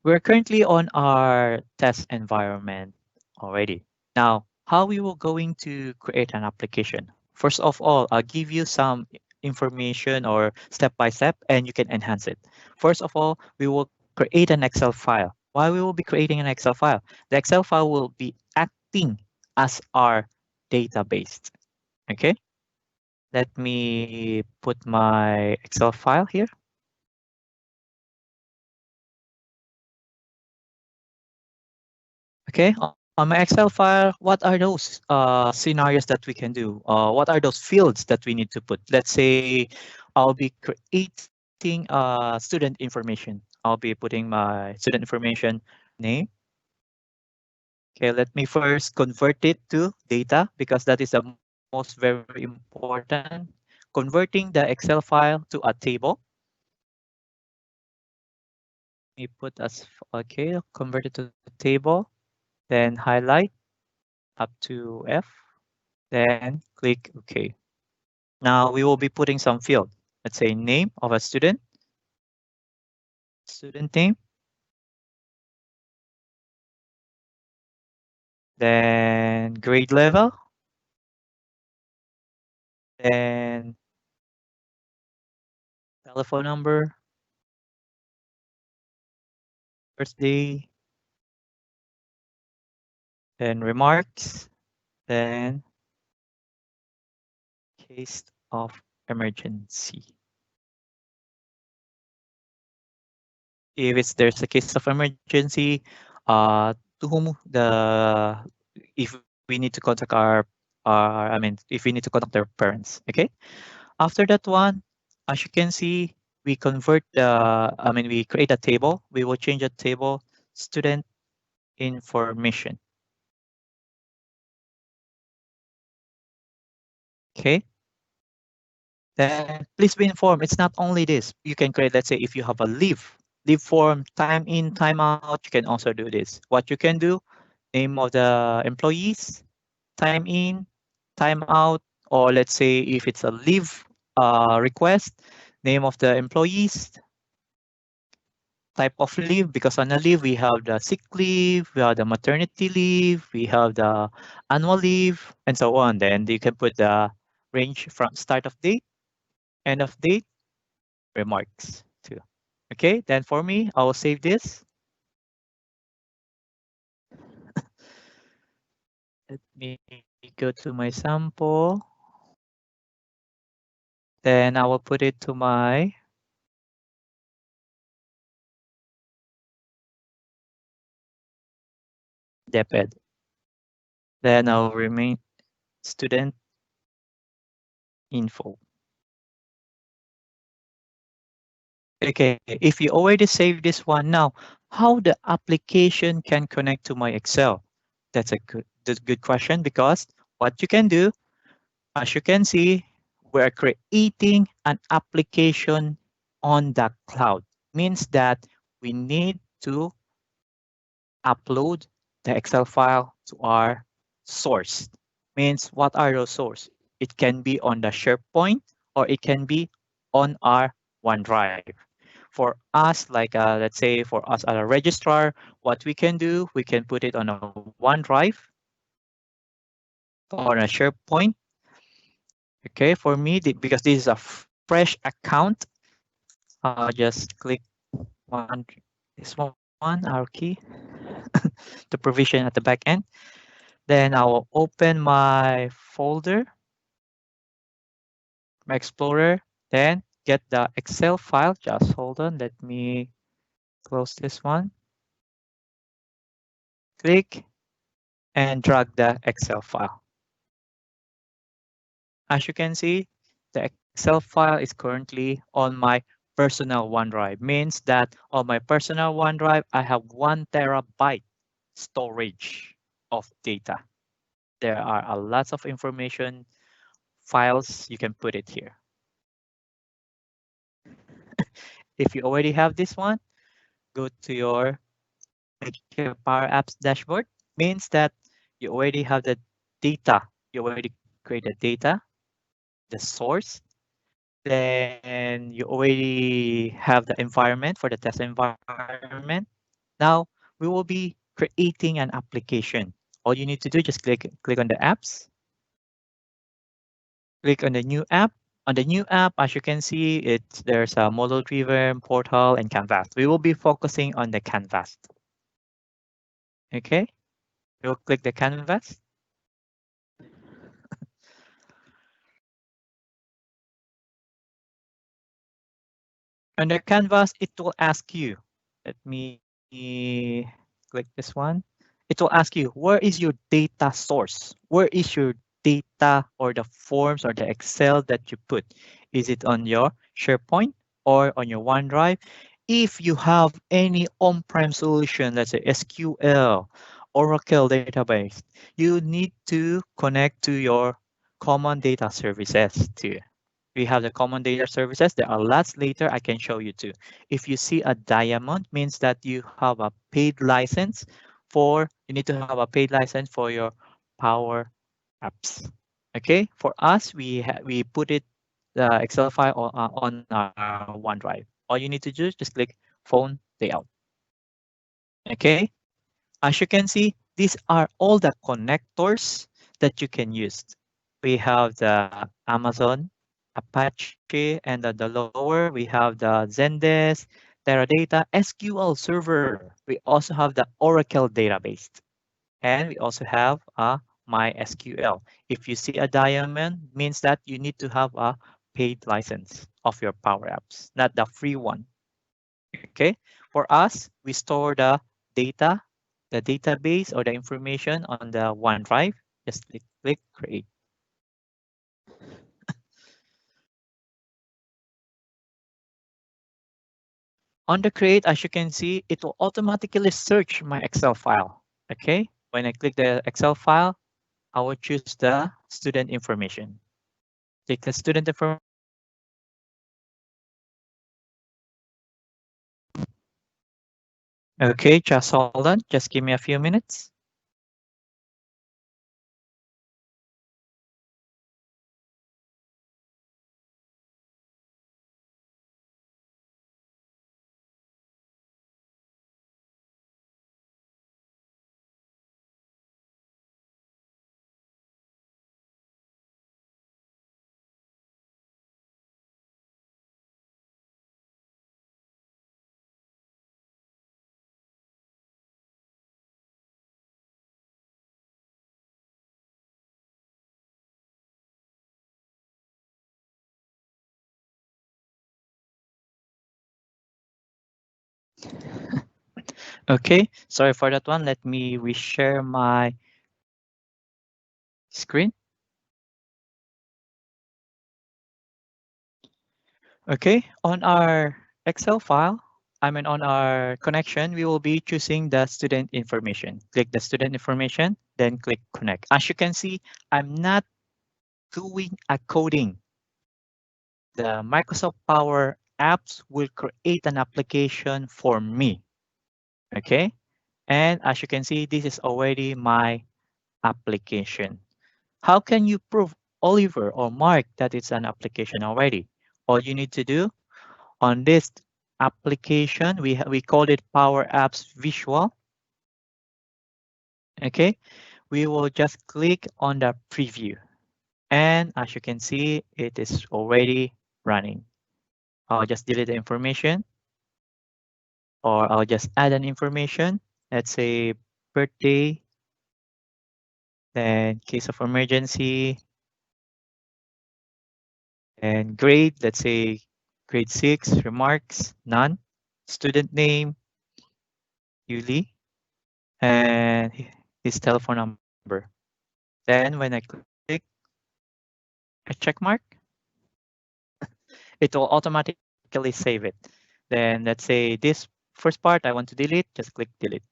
we're currently on our test environment already. Now, how we will going to create an application? First of all, I'll give you some information or step by step, and you can enhance it. First of all, we will create an Excel file. Why we will be creating an Excel file? The Excel file will be acting as our database. Okay, let me put my Excel file here. Okay, on my Excel file, what are those scenarios that we can do? What are those fields that we need to put? Let's say I'll be creating student information. I'll be putting my student information name. Okay, let me first convert it to data because that is the most very important. Converting the Excel file to a table. We put as, okay, convert it to a table, then highlight up to F. Then click OK. Now we will be putting some field. Let's say name of a student, student name, then grade level, then telephone number, birthday, then remarks, then case of emergency. If it's there's a case of emergency, to whom if we need to contact if we need to contact their parents, okay? After that one, as you can see, we convert we create a table. We will change a table student information. Okay. Then please be informed, it's not only this. You can create, let's say, if you have a leave form, time in, time out, you can also do this. What you can do, name of the employees, time in, time out, or let's say if it's a leave request, name of the employees, type of leave, because on a leave we have the sick leave, we have the maternity leave, we have the annual leave, and so on. Then you can put the range from start of date, end of date, remarks too. Okay, then for me, I will save this. Let me go to my sample. Then I will put it to my DepEd. Then I'll remain student info. Okay, if you already saved this one now, how the application can connect to my Excel? That's a good question, because what you can do, as you can see, we're creating an application on the cloud. Means that we need to upload the Excel file to our source. Means what are those source? It can be on the SharePoint or it can be on our OneDrive. For us, like let's say for us as a registrar, what we can do, we can put it on a OneDrive or a SharePoint. Okay, for me, because this is a fresh account, I'll just click on this one, our key, the provision at the back end. Then I will open my folder, my Explorer, then get the Excel file. Just hold on, let me close this one. Click and drag the Excel file. As you can see, the Excel file is currently on my personal OneDrive. Means that on my personal OneDrive, I have 1 terabyte storage of data. There are a lots of information files you can put it here. If you already have this one, go to your Power Apps dashboard. Means that you already have the data. You already created data, the source. Then you already have the environment for the test environment. Now we will be creating an application. All you need to do, just click on the apps. Click on the new app. On the new app, as you can see, there's a model-driven, portal, and canvas. We will be focusing on the canvas. Okay, we'll click the canvas. On the canvas, it will ask you, let me click this one. It will ask you, where is your data source? Where is your data or the forms or the Excel that you put? Is it on your SharePoint or on your OneDrive? If you have any on-prem solution, let's say SQL, Oracle database, you need to connect to your common data services too. We have the common data services. There are lots later I can show you too. If you see a diamond, means that you have a paid license you need to have a paid license for your Power Apps. Okay, for us, we put it the Excel file on our OneDrive. All you need to do is just click phone layout. Okay, as you can see, these are all the connectors that you can use. We have the Amazon, Apache, and the lower we have the Zendesk, Teradata, SQL Server. We also have the Oracle database, and we also have a MySQL. If you see a diamond, means that you need to have a paid license of your Power Apps, not the free one. Okay, for us, we store the data, the database or the information on the OneDrive. Just click create. On the create, as you can see, it will automatically search my Excel file. Okay, when I click the Excel file, I will choose the student information. Click the student information. Okay, just hold on. Just give me a few minutes. Okay, sorry for that one. Let me reshare my screen. Okay, on our Excel file, on our connection, we will be choosing the student information. Click the student information, then click connect. As you can see, I'm not doing a coding. The Microsoft Power Apps will create an application for me. Okay, and as you can see, this is already my application. How can you prove, Oliver or Mark, that it's an application already? All you need to do on this application, we call it Power Apps Visual. Okay, we will just click on the preview. And as you can see, it is already running. I'll just delete the information, or I'll just add an information. Let's say birthday, then case of emergency, and grade, let's say grade 6, remarks, none. Student name, Yuli, and his telephone number. Then when I click a check mark, it will automatically save it. Then let's say this first part I want to delete, just click delete.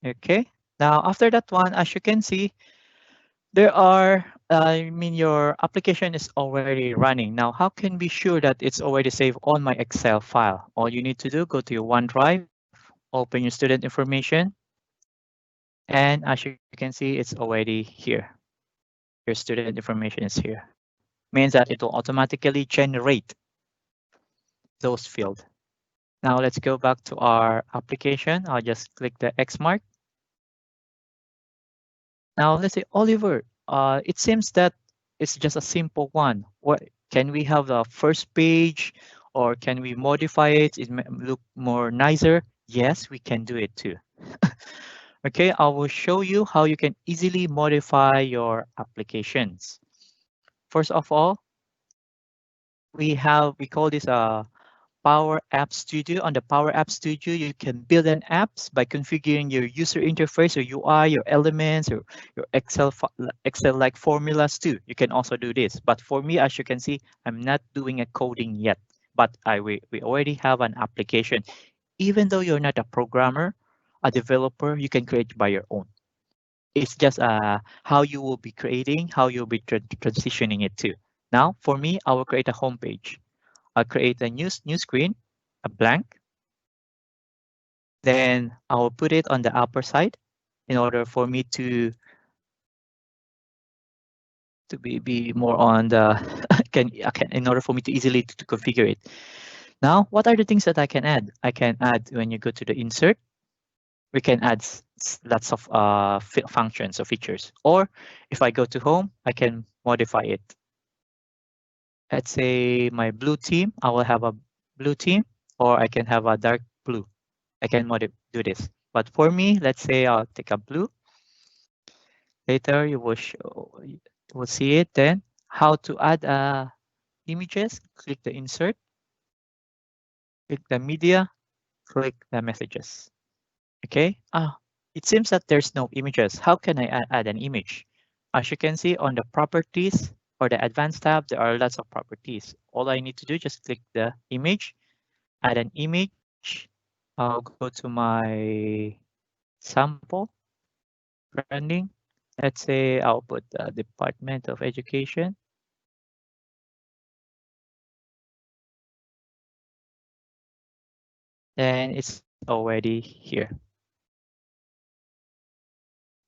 Okay, now after that one, as you can see, there are, your application is already running. Now, how can be sure that it's already saved on my Excel file? All you need to do, go to your OneDrive, open your student information, and as you can see, it's already here. Your student information is here. Means that it will automatically generate those fields. Now let's go back to our application. I'll just click the X mark. Now let's say Oliver, it seems that it's just a simple one. What can we have the first page, or can we modify it? It may look more nicer. Yes, we can do it too. Okay, I will show you how you can easily modify your applications. First of all, we call this a Power App Studio. On the Power App Studio, you can build an apps by configuring your user interface, your UI, your elements, your Excel-like formulas too. You can also do this. But for me, as you can see, I'm not doing a coding yet. But we already have an application. Even though you're not a programmer, a developer, you can create by your own. It's just how you will be creating, how you'll be transitioning it to. Now, for me, I will create a home page. I'll create a new screen, a blank. Then I will put it on the upper side in order for me to be more on the in order for me to easily to configure it. Now, what are the things that I can add? I can add when you go to the insert, we can add lots of functions or features. Or if I go to home, I can modify it. Let's say my blue theme, I will have a blue theme, or I can have a dark blue. I can do this. But for me, let's say I'll take a blue. Later you will see it. Then how to add images, click the insert, click the media, click the messages. Okay. It seems that there's no images. How can I add an image? As you can see on the properties or the advanced tab, there are lots of properties. All I need to do, just click the image, add an image. I'll go to my sample branding. Let's say I'll put the Department of Education. Then it's already here.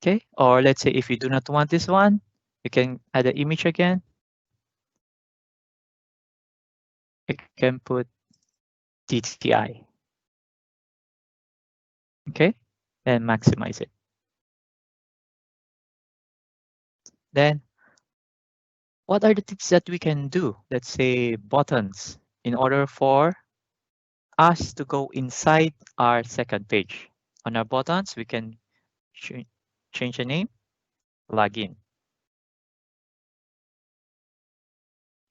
Okay, or let's say if you do not want this one, you can add the image again. You can put DTI. Okay, and maximize it. Then what are the things that we can do? Let's say buttons in order for us to go inside our second page. On our buttons, we can change the name, login.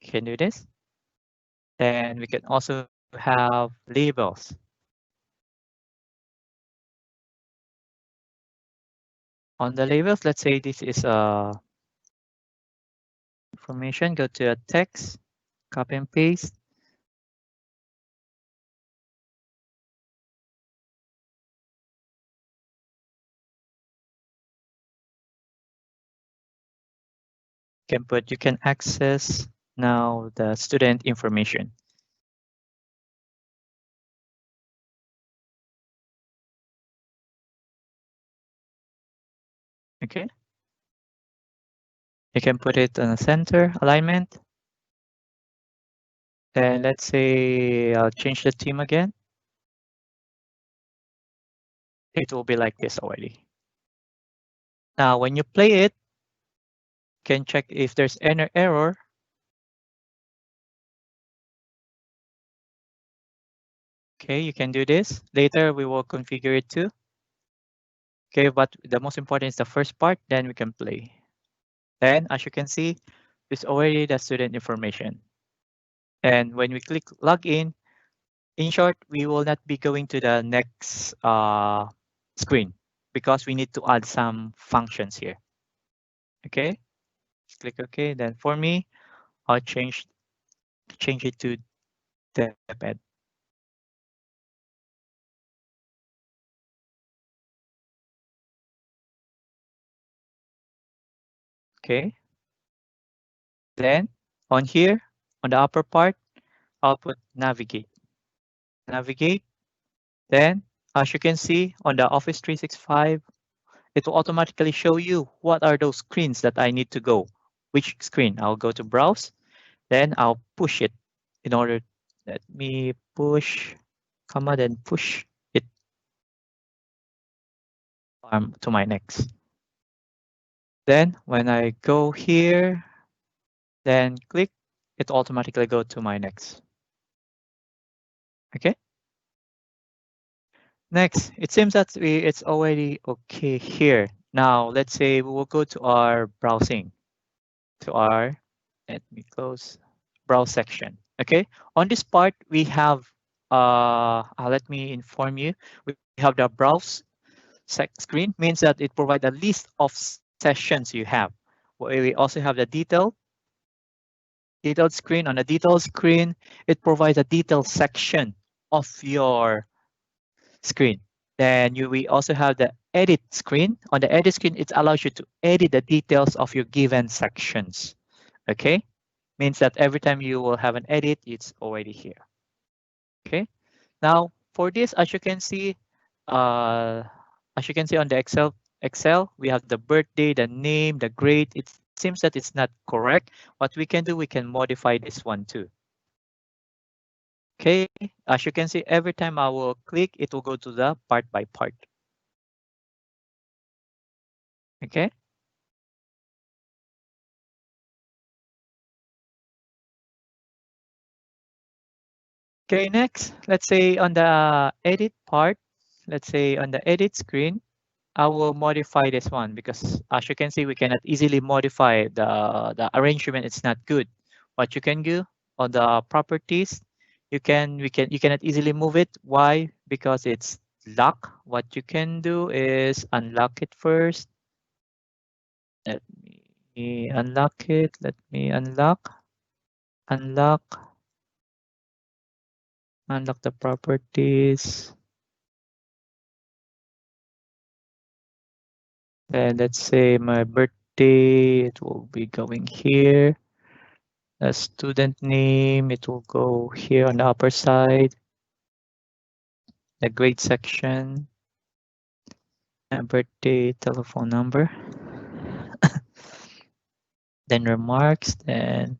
You can do this. Then we can also have labels. On the labels, let's say this is information, go to a text, copy and paste. You can access now the student information. Okay. You can put it on a center alignment. And let's say I'll change the theme again. It will be like this already. Now, when you play it, you can check if there's any error. Okay, you can do this. Later, we will configure it too. Okay, but the most important is the first part, then we can play. Then, as you can see, it's already the student information. And when we click login, in short, we will not be going to the next screen because we need to add some functions here. Okay, click OK. Then for me, I'll change it to DepEd. Okay. Then on here, on the upper part, I'll put navigate. Navigate. Then, as you can see on the Office 365, it will automatically show you what are those screens that I need to go. Which screen? I'll go to browse. Then I'll push it in order. Let me push, comma, then push it to my next. Then when I go here, then click, it automatically go to my next. Okay. Next, it seems that it's already okay here. Now, let's say we will go to our browsing, let me close, browse section. Okay, on this part, we have, let me inform you, we have the browse screen, means that it provides a list of sessions you have. We also have the detailed screen. On the detailed screen, it provides a detailed section of your screen. Then we also have the edit screen. On the edit screen, it allows you to edit the details of your given sections. Okay, means that every time you will have an edit, it's already here. Okay, now for this, as you can see, as you can see on the Excel, we have the birthday, the name, the grade. It seems that it's not correct. What we can do, we can modify this one too. Okay, as you can see, every time I will click, it will go to the part by part. Okay. Okay, next, let's say on the edit part, let's say on the edit screen, I will modify this one because as you can see, we cannot easily modify the arrangement. It's not good. What you can do on the properties, you cannot easily move it. Why? Because it's locked. What you can do is unlock it first. Let me unlock it. Let me unlock the properties. And let's say my birthday, it will be going here. The student name, it will go here on the upper side. The grade section, and birthday, telephone number. Then remarks, then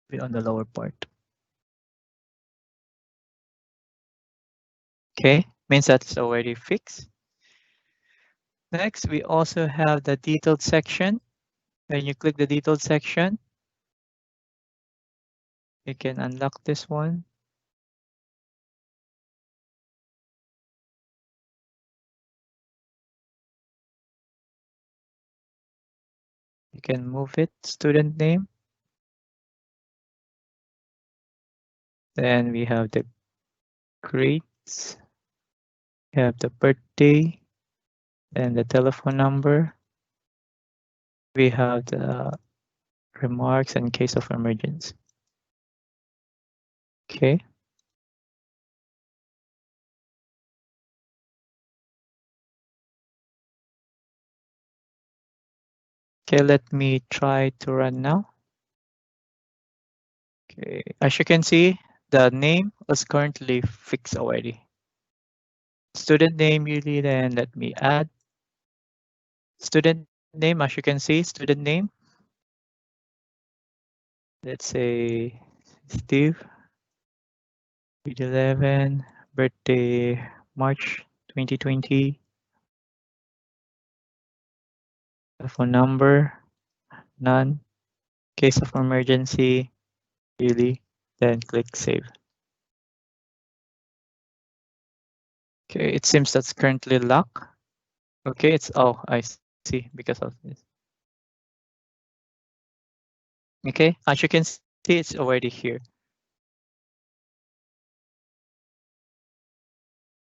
be on the lower part. Okay, means that's already fixed. Next, we also have the detailed section. When you click the detailed section, you can unlock this one. You can move it, student name. Then we have the grades. We have the birthday and the telephone number. We have the remarks in case of emergency. Okay. Okay, let me try to run now. Okay, as you can see, the name is currently fixed already. Student name, usually, then let me add student name. As you can see, student name. Let's say Steve, grade 11, birthday March 2020. Phone number, none. Case of emergency, really. Then click save. Okay, it seems that's currently locked. Okay, it's, oh, I see, because of this. Okay, as you can see, it's already here.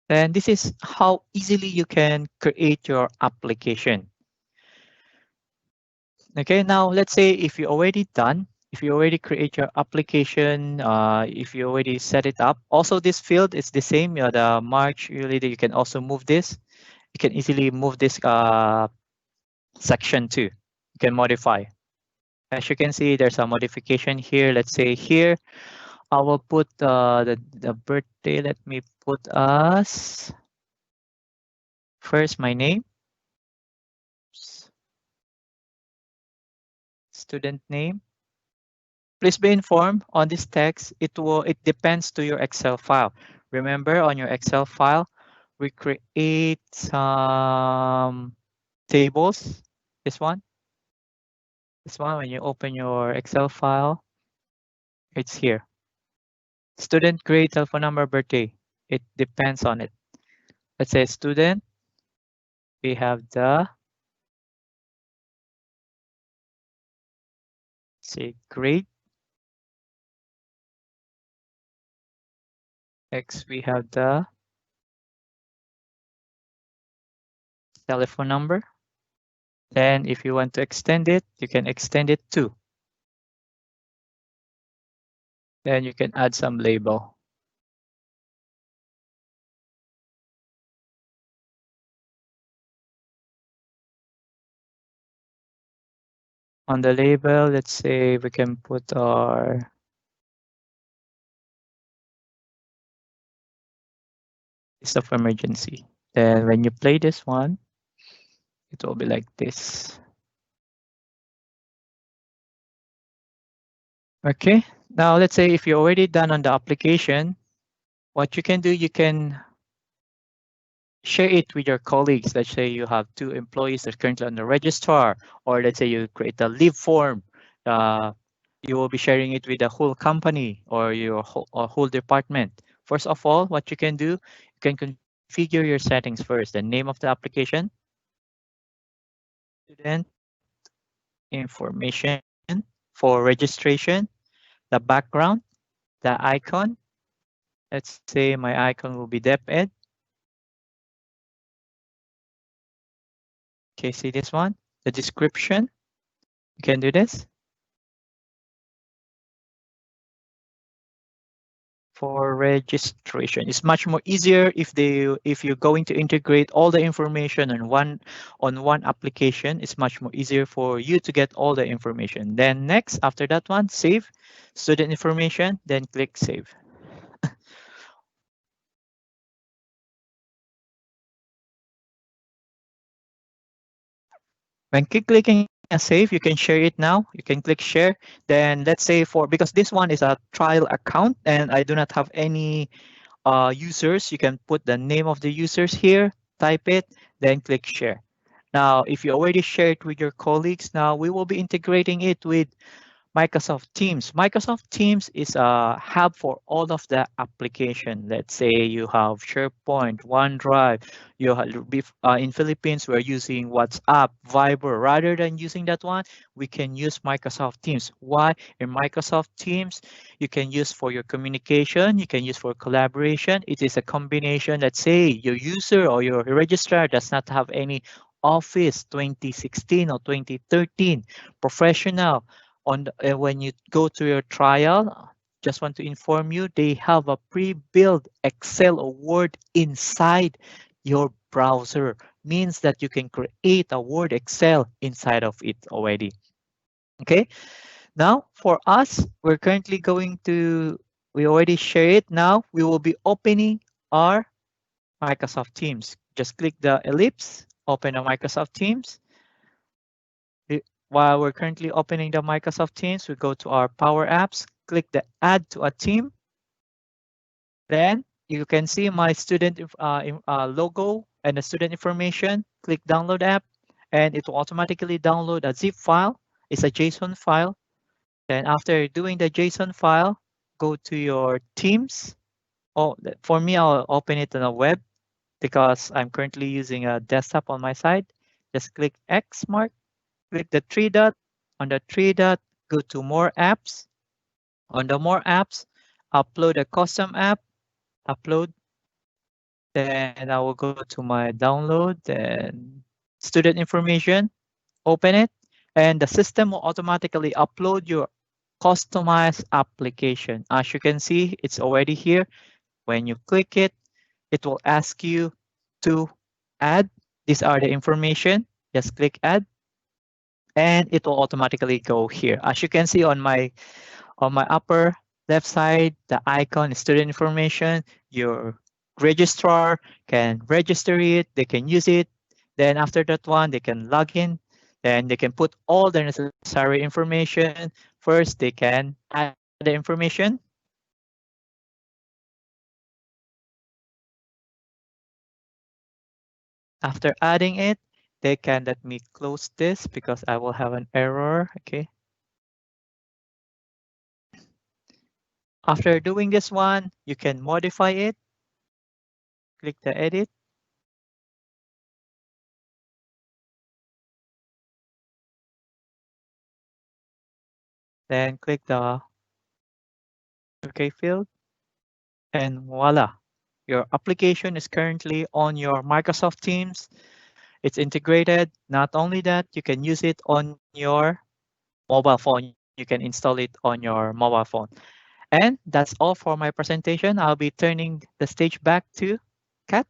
And this is how easily you can create your application. Okay, now let's say if you already done, if you already create your application, if you already set it up, also this field is the same, the March, you can also move this. You can easily move this section too. You can modify. As you can see, there's a modification here. Let's say here, I will put the birthday. Let me put as first my name, student name. Please be informed on this text. It depends to your Excel file. Remember, on your Excel file, we create some tables. This one. This one, when you open your Excel file, it's here. Student grade, telephone number, birthday. It depends on it. Let's say student. We have the say grade. Next, we have the telephone number. Then if you want to extend it, you can extend it too. Then you can add some label. On the label, let's say we can put our list of emergency. Then when you play this one, it will be like this. Okay, now let's say if you're already done on the application, what you can do, you can share it with your colleagues. Let's say you have 2 employees that are currently on the registrar, or let's say you create a leave form. Uh, you will be sharing it with the whole company or your whole department. First of all, what you can do, you can configure your settings first. The name of the application, student information for registration, the background, the icon. Let's say my icon will be DepEd. Okay, see this one? The description. You can do this. For registration, it's much more easier if you're going to integrate all the information on one application. It's much more easier for you to get all the information. Then next, after that one, save student information, then click save. When clicking a save, you can share it now. You can click share. Then let's say because this one is a trial account and I do not have any users, you can put the name of the users here, type it, then click share. Now, if you already shared with your colleagues, now we will be integrating it with Microsoft Teams. Microsoft Teams is a hub for all of the application. Let's say you have SharePoint, OneDrive. You have in Philippines, we're using WhatsApp, Viber. Rather than using that one, we can use Microsoft Teams. Why? In Microsoft Teams, you can use for your communication. You can use for collaboration. It is a combination. Let's say your user or your registrar does not have any Office 2016 or 2013 professional when you go to your trial. Just want to inform you, they have a pre-built Excel or Word inside your browser. Means that you can create a Word Excel inside of it already. Okay, now for us, we already share it. Now we will be opening our Microsoft Teams. Just click the ellipse, open a Microsoft Teams. While we're currently opening the Microsoft Teams, we go to our Power Apps, click the Add to a Team. Then you can see my student logo and the student information. Click Download App, and it will automatically download a zip file. It's a JSON file. Then after doing the JSON file, go to your Teams. Oh, for me, I'll open it on a web because I'm currently using a desktop on my side. Just click X mark. Click the three dot. On the three dot, go to More Apps. On the More Apps, upload a custom app. Upload. Then I will go to my download and student information. Open it, and the system will automatically upload your customized application. As you can see, it's already here. When you click it, it will ask you to add. These are the information. Just click add, and it will automatically go here. As you can see on my upper left side, the icon is student information. Your registrar can register it, they can use it. Then after that one, they can log in. Then they can put all the necessary information. First, they can add the information. After adding it, they can let me close this because I will have an error. Okay. After doing this one, you can modify it. Click the edit. Then click the OK field. And voila, your application is currently on your Microsoft Teams. It's integrated. Not only that, you can use it on your mobile phone. You can install it on your mobile phone. And that's all for my presentation. I'll be turning the stage back to Kat.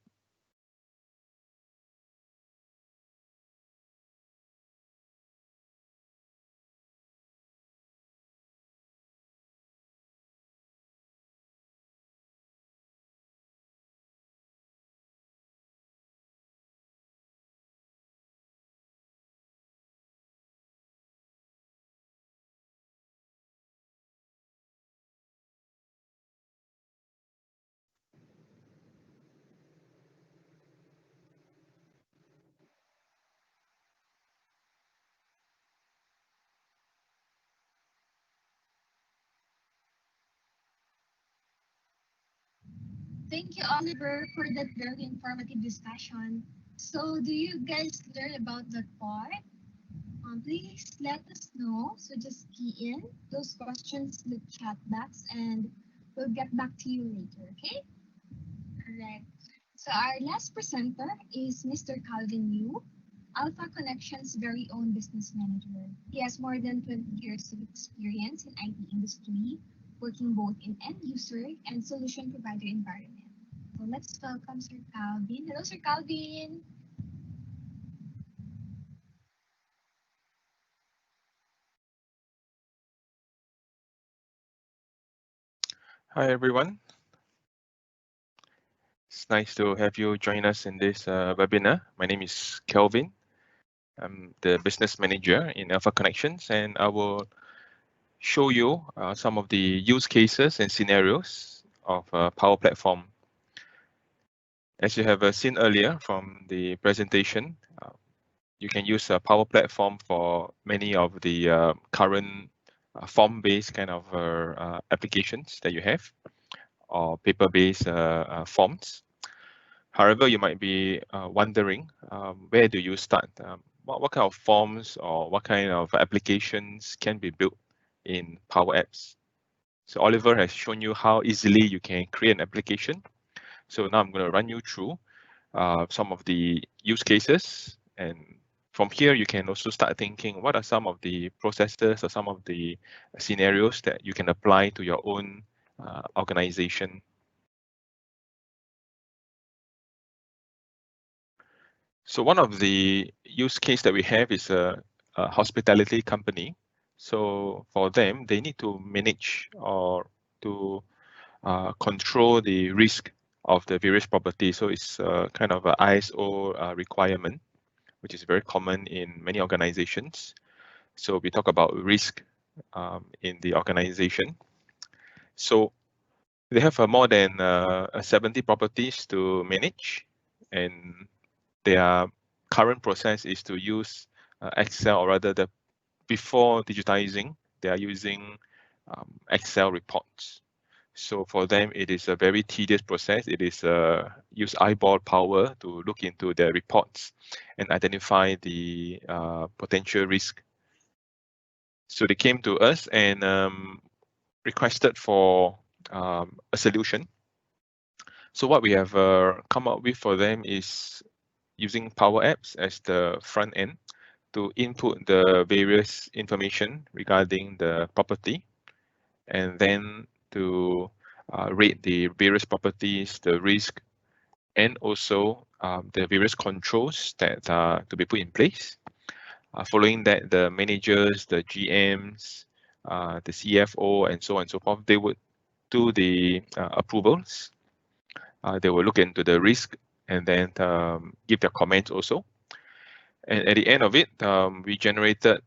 Thank you, Oliver, for that very informative discussion. So, do you guys learn about that part? Please let us know. So just key in those questions in the chat box and we'll get back to you later, okay? Correct. So our last presenter is Mr. Calvin Yu, Alpha Connection's very own business manager. He has more than 20 years of experience in IT industry, working both in end user and solution provider environment. So let's welcome Sir Calvin. Hello, Sir Calvin. Hi everyone. It's nice to have you join us in this webinar. My name is Kelvin. I'm the business manager in Alpha Connections, and I will show you some of the use cases and scenarios of Power Platform. As you have seen earlier from the presentation, you can use a Power Platform for many of the current form-based kind of applications that you have, or paper-based forms. However, you might be wondering, where do you start? What kind of forms or what kind of applications can be built in Power Apps? So Oliver has shown you how easily you can create an application. So now I'm going to run you through some of the use cases. And from here, you can also start thinking, what are some of the processes or some of the scenarios that you can apply to your own organization. So one of the use case that we have is a hospitality company. So for them, they need to manage or to control the risk of the various properties. So it's kind of an ISO requirement, which is very common in many organizations. So we talk about risk in the organization. So they have more than 70 properties to manage, and their current process is to use Excel, or rather before digitizing, they are using Excel reports. So for them, it is a very tedious process. It is use eyeball power to look into their reports and identify the potential risk. So they came to us and requested for a solution. So what we have come up with for them is using Power Apps as the front end to input the various information regarding the property, and then to rate the various properties, the risk, and also the various controls that are to be put in place. Following that, the managers, the GMs, the CFO, and so on and so forth, they would do the approvals. They will look into the risk and then give their comments also. And at the end of it, we generated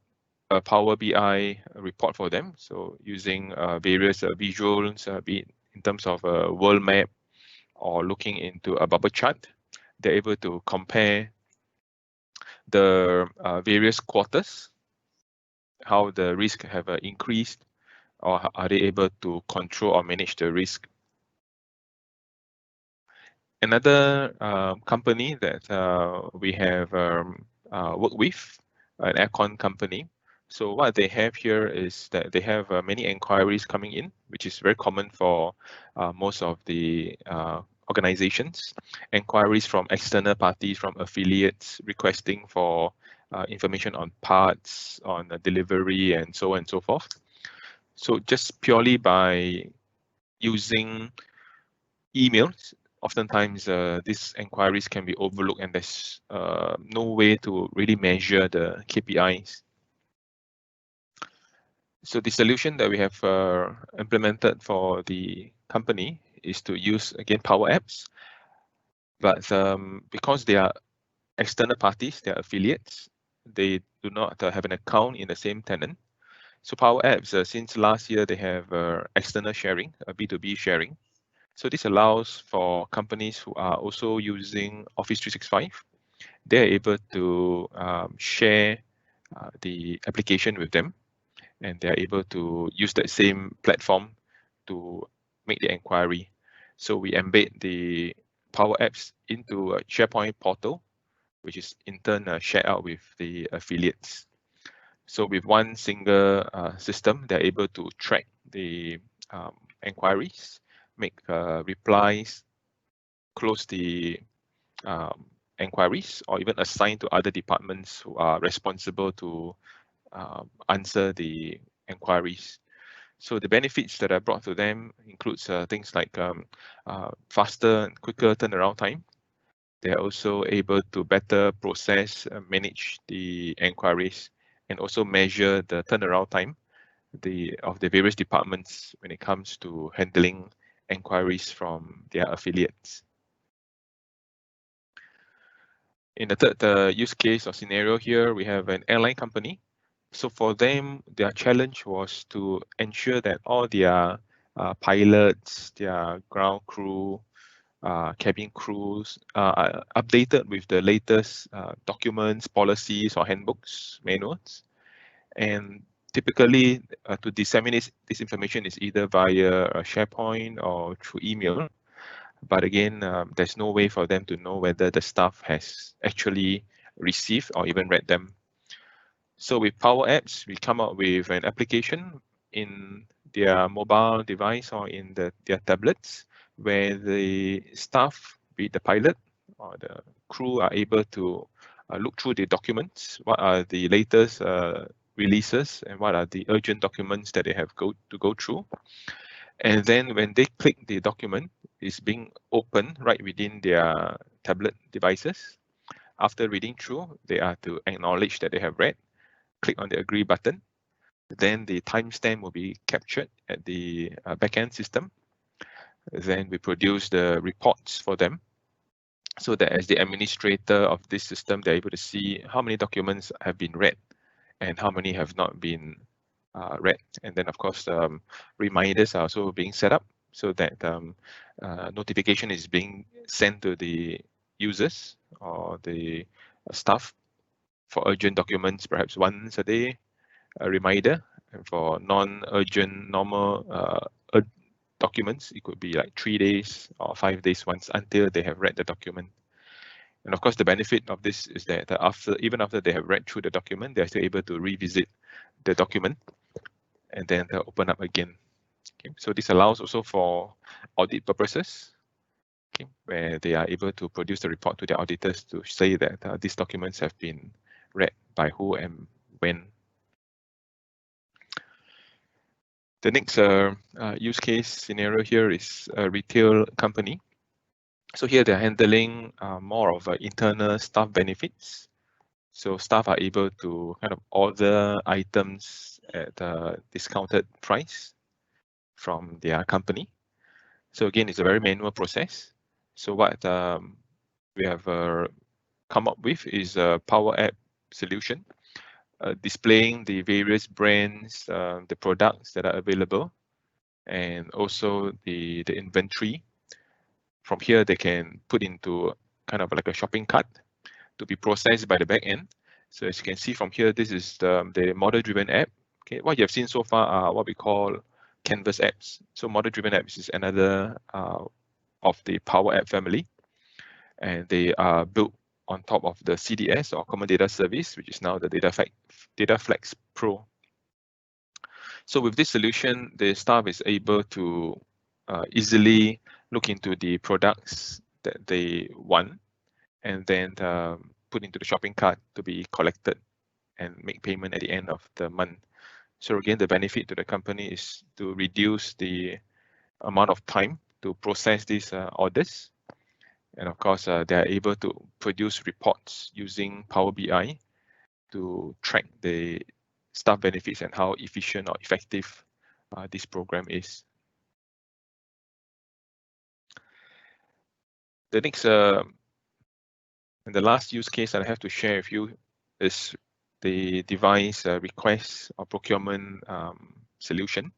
a Power BI report for them. So using various visuals, be it in terms of a world map or looking into a bubble chart, they're able to compare the various quarters, how the risk have increased, or are they able to control or manage the risk. Another company that we have worked with, an aircon company. So what they have here is that they have many inquiries coming in, which is very common for most of the organizations. Inquiries from external parties, from affiliates, requesting for information on parts, on delivery, and so on and so forth. So just purely by using emails, oftentimes these inquiries can be overlooked, and there's no way to really measure the KPIs. So the solution that we have implemented for the company is to use, again, Power Apps. But because they are external parties, they are affiliates, they do not have an account in the same tenant. So Power Apps, since last year, they have external sharing, B2B sharing. So this allows for companies who are also using Office 365. They're able to share the application with them, and they're able to use that same platform to make the inquiry. So we embed the Power Apps into a SharePoint portal, which is in turn shared out with the affiliates. So with one single system, they're able to track the inquiries, make replies, close the inquiries, or even assign to other departments who are responsible to answer the inquiries. So the benefits that I brought to them includes things like faster and quicker turnaround time. They are also able to better process, manage the inquiries, and also measure the turnaround time of the various departments when it comes to handling inquiries from their affiliates. In the third use case or scenario here, we have an airline company. So for them, their challenge was to ensure that all their pilots, their ground crew, cabin crews are updated with the latest documents, policies, or handbooks, manuals. And typically, to disseminate this information is either via a SharePoint or through email. But again, there's no way for them to know whether the staff has actually received or even read them. So with Power Apps, we come up with an application in their mobile device or in their tablets where the staff, be it the pilot or the crew, are able to look through the documents, what are the latest releases and what are the urgent documents that they have to go through. And then when they click the document, it's being opened right within their tablet devices. After reading through, they are to acknowledge that they have read, click on the agree button. Then the timestamp will be captured at the backend system. Then we produce the reports for them so that as the administrator of this system, they're able to see how many documents have been read and how many have not been read. And then, of course, reminders are also being set up so that notification is being sent to the users or the staff for urgent documents, perhaps once a day, a reminder. And for non-urgent, normal documents, it could be like 3 days or 5 days once until they have read the document. And of course, the benefit of this is that even after they have read through the document, they're still able to revisit the document and then they'll open up again. Okay. So this allows also for audit purposes, okay, where they are able to produce the report to their auditors to say that these documents have been read by who and when. The next use case scenario here is a retail company. So here they're handling more of internal staff benefits. So staff are able to kind of order items at a discounted price from their company. So again, it's a very manual process. So what we have come up with is a Power App solution, displaying the various brands, the products that are available, and also the inventory. From here, they can put into kind of like a shopping cart to be processed by the back end. So as you can see from here, this is the model-driven app. Okay, what you have seen so far are what we call canvas apps. So model-driven apps is another of the Power App family, and they are built on top of the CDS or Common Data Service, which is now the DataFlex Pro. So with this solution, the staff is able to easily look into the products that they want and then put into the shopping cart to be collected and make payment at the end of the month. So again, the benefit to the company is to reduce the amount of time to process these orders. And of course, they are able to produce reports using Power BI to track the staff benefits and how efficient or effective this program is. The next and the last use case that I have to share with you is the device request or procurement solution.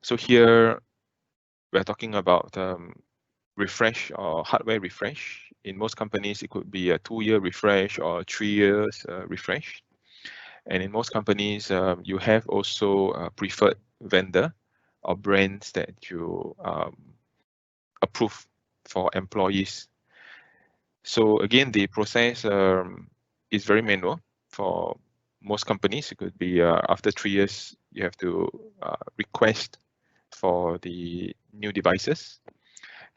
So here we're talking about refresh or hardware refresh. In most companies, it could be a 2-year refresh or 3 years refresh. And in most companies, you have also a preferred vendor or brands that you approved for employees. So again, the process is very manual for most companies. It could be after 3 years, you have to request for the new devices.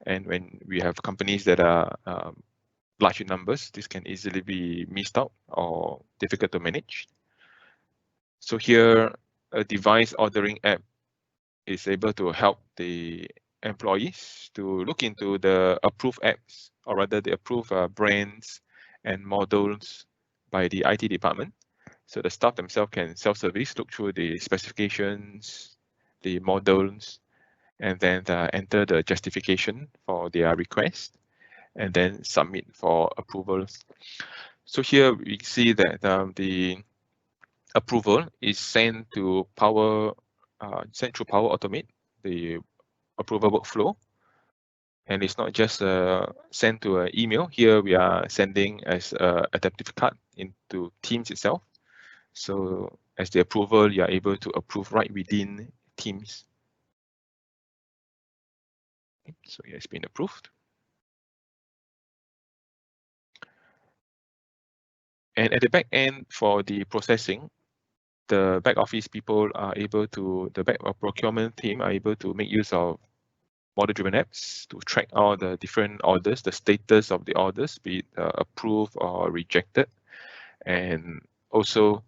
And when we have companies that are large in numbers, this can easily be missed out or difficult to manage. So here, a device ordering app is able to help the employees to look into the approved apps, or rather the approved brands and models by the IT department. So the staff themselves can self-service, look through the specifications, the models, and then enter the justification for their request, and then submit for approvals. So here we see that the approval is sent to sent through Power Automate, the approval workflow. And it's not just sent to an email. Here we are sending as a adaptive card into Teams itself. So as the approval, you are able to approve right within Teams. Okay, so it has been approved. And at the back end for the processing, the back office people are able to, the back procurement team are able to make use of model-driven apps to track all the different orders, the status of the orders, be it approved or rejected. And also,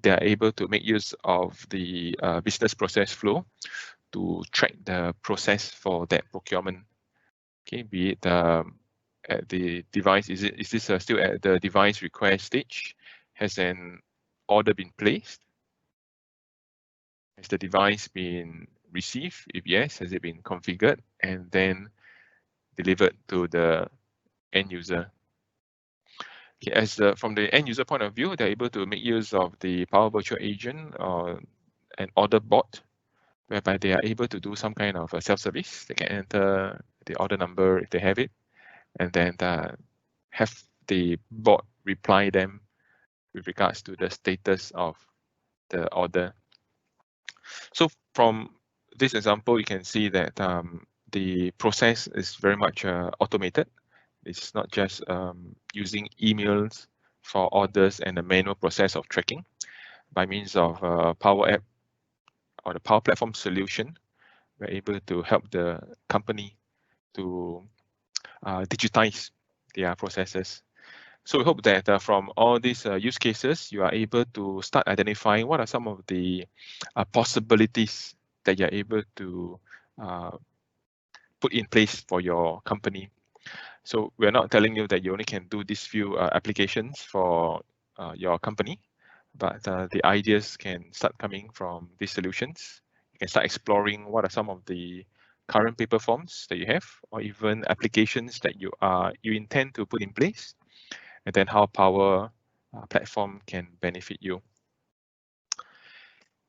they are able to make use of the business process flow to track the process for that procurement. Okay, be it at the device, is this still at the device request stage? Has an order been placed? Has the device been received? If yes, has it been configured and then delivered to the end user? Okay, as from the end user point of view, they're able to make use of the Power Virtual Agent or an order bot, whereby they are able to do some kind of a self-service. They can enter the order number if they have it, and then have the bot reply them with regards to the status of the order. So from this example, you can see that the process is very much automated. It's not just using emails for orders and the manual process of tracking. By means of Power App or the Power Platform solution, we're able to help the company to digitize their processes. So we hope that from all these use cases, you are able to start identifying what are some of the possibilities that you're able to put in place for your company. So we're not telling you that you only can do these few applications for your company, but the ideas can start coming from these solutions. You can start exploring what are some of the current paper forms that you have, or even applications that you intend to put in place, and then how Power Platform can benefit you.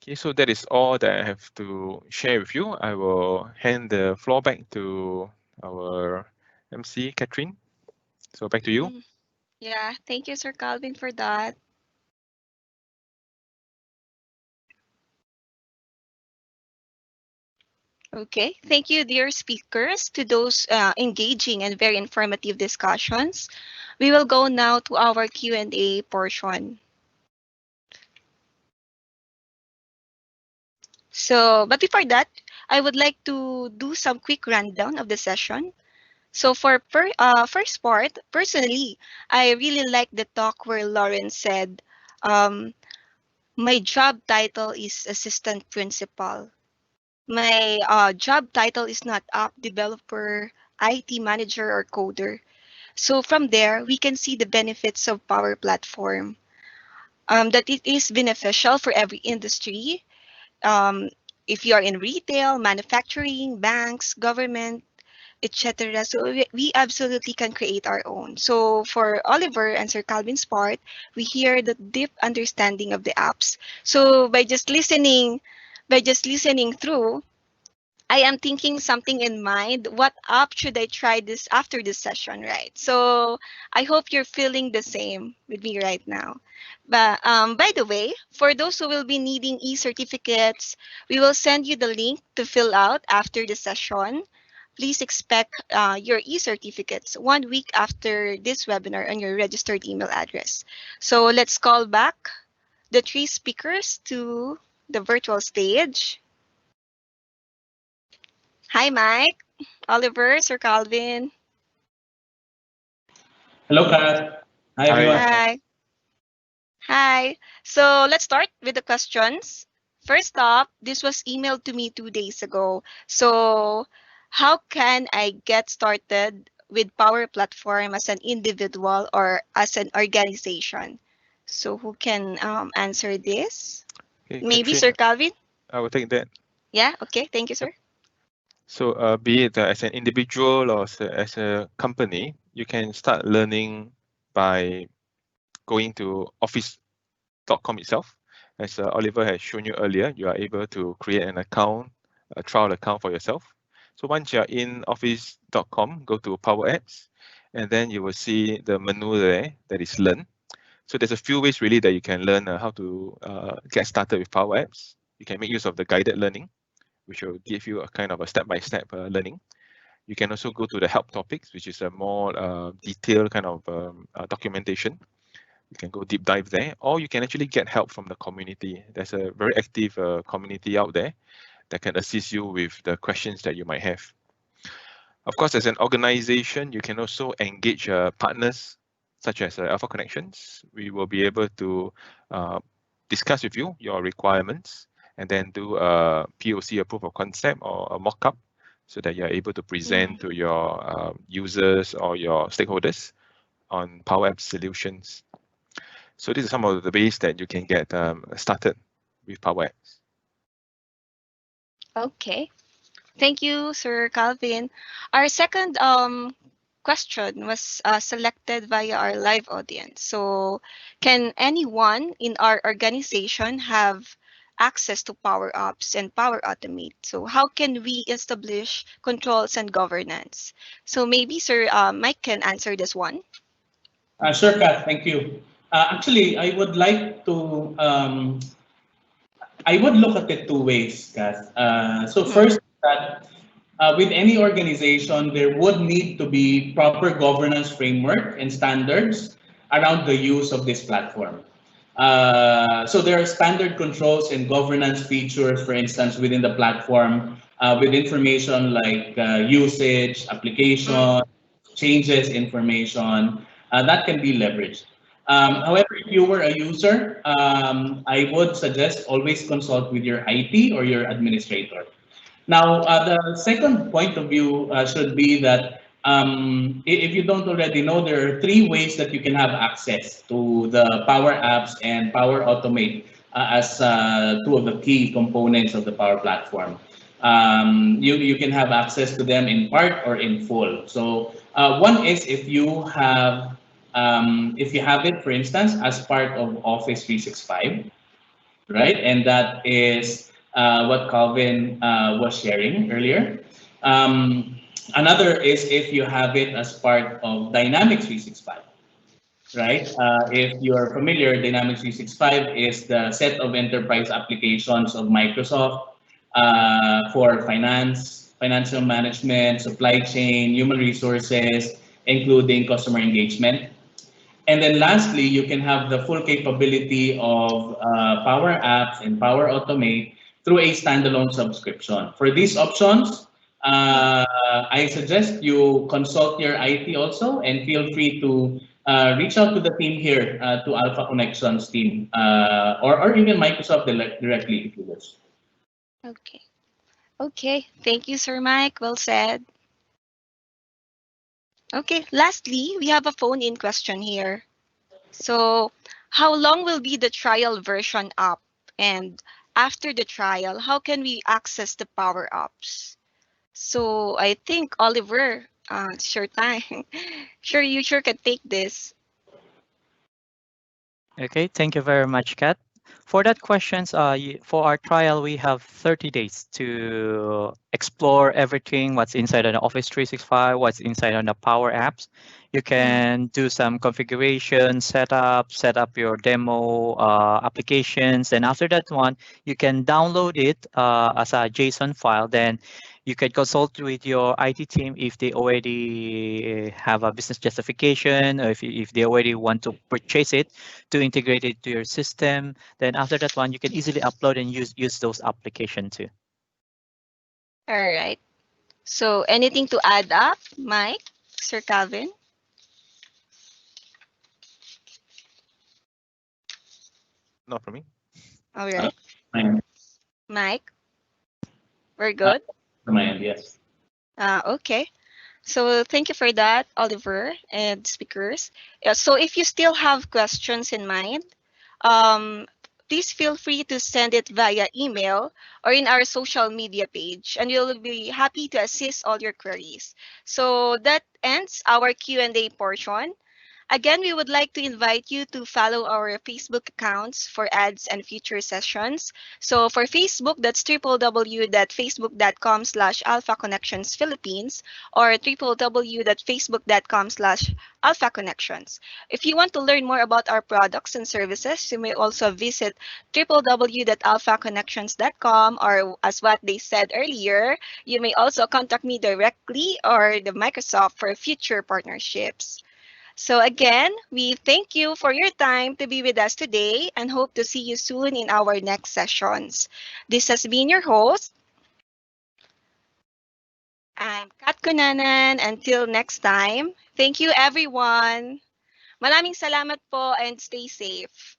Okay, so that is all that I have to share with you. I will hand the floor back to our MC, Catherine. So back to you. Yeah, thank you, Sir Calvin, for that. Okay, thank you, dear speakers, to those engaging and very informative discussions. We will go now to our Q&A portion. So, but before that, I would like to do some quick rundown of the session. So for first part, personally, I really like the talk where Lauren said, my job title is assistant principal. My job title is not app developer, IT manager, or coder. So from there, we can see the benefits of Power Platform. That it is beneficial for every industry. If you are in retail, manufacturing, banks, government, etc. So we absolutely can create our own. So for Oliver and Sir Calvin's part, we hear the deep understanding of the apps. So by just listening through, I am thinking something in mind. What app should I try this after this session, right? So I hope you're feeling the same with me right now. But by the way, for those who will be needing e-certificates, we will send you the link to fill out after the session. please expect your e-certificates 1 week after this webinar on your registered email address. So let's call back the 3 speakers to the virtual stage. Hi, Mike, Oliver, Sir Calvin. Hello, Kat. Hi, everyone. Hi. Hi. So let's start with the questions. First up, this was emailed to me 2 days ago. So how can I get started with Power Platform as an individual or as an organization? So who can answer this? Okay, Maybe Catherine, Sir Calvin? I will take that. Yeah, okay. Thank you, sir. So be it as an individual or as a company, you can start learning by going to office.com itself. As Oliver has shown you earlier, you are able to create an account, a trial account for yourself. So once you're in office.com, go to Power Apps, and then you will see the menu there that is Learn. So there's a few ways really that you can learn how to get started with Power Apps. You can make use of the guided learning, which will give you a kind of a step-by-step learning. You can also go to the help topics, which is a more detailed kind of documentation. You can go deep dive there, or you can actually get help from the community. There's a very active community out there that can assist you with the questions that you might have. Of course, as an organization, you can also engage partners such as Alpha Connections. We will be able to discuss with you your requirements and then do a POC, a proof of concept, or a mock-up, so that you're able to present to your users or your stakeholders on Power Apps solutions. So these are some of the ways that you can get started with Power Apps. Okay. Thank you, Sir Calvin. Our second question was selected via our live audience. So can anyone in our organization have access to Power Apps and Power Automate? So how can we establish controls and governance? So maybe Sir Mike can answer this one. Sure, Kat. Thank you. Actually, I would like to, I would look at it two ways, Kat. So first, that with any organization, there would need to be proper governance framework and standards around the use of this platform. So there are standard controls and governance features, for instance, within the platform with information like usage, application, changes information that can be leveraged. However, if you were a user, I would suggest always consult with your IT or your administrator. Now, the second point of view should be that if you don't already know, there are three ways that you can have access to the Power Apps and Power Automate as two of the key components of the Power Platform. You can have access to them in part or in full. So one is if you have it, for instance, as part of Office 365, right? And that is what Calvin was sharing earlier. Another is if you have it as part of Dynamics 365, right? If you're familiar, Dynamics 365 is the set of enterprise applications of Microsoft for finance, financial management, supply chain, human resources, including customer engagement. And then lastly, you can have the full capability of Power Apps and Power Automate through a standalone subscription. For these options, I suggest you consult your IT also and feel free to reach out to the team here, to Alpha Connections team, or even Microsoft directly if you wish. Okay. Okay. Thank you, Sir Mike. Well said. Okay. Lastly, we have a phone-in question here. So how long will be the trial version up? And after the trial, how can we access the Power Apps? So I think Oliver, it's your time. You sure can take this. Okay, thank you very much, Kat. For that questions, for our trial, we have 30 days to explore everything, what's inside on the Office 365, what's inside on the Power Apps. You can do some configuration, set up your demo applications. And after that one, you can download it as a JSON file. Then you can consult with your IT team if they already have a business justification, or if they already want to purchase it to integrate it to your system. Then after that one, you can easily upload and use those applications too. All right. So anything to add up, Mike, Sir Calvin? Not for me. All right. Mine. Mike, we're good? Mine, yes. Okay. So thank you for that, Oliver and speakers. So if you still have questions in mind, um, please feel free to send it via email or in our social media page, and we'll be happy to assist all your queries. So that ends our Q&A portion. Again, we would like to invite you to follow our Facebook accounts for ads and future sessions. So for Facebook, that's www.facebook.com/Alpha Connections Philippines or www.facebook.com/Alpha Connections. If you want to learn more about our products and services, you may also visit www.alphaconnections.com, or as what they said earlier, you may also contact me directly or the Microsoft for future partnerships. So again, we thank you for your time to be with us today and hope to see you soon in our next sessions. This has been your host. I'm Kat Kunanan. Until next time, thank you everyone. Maraming salamat po and stay safe.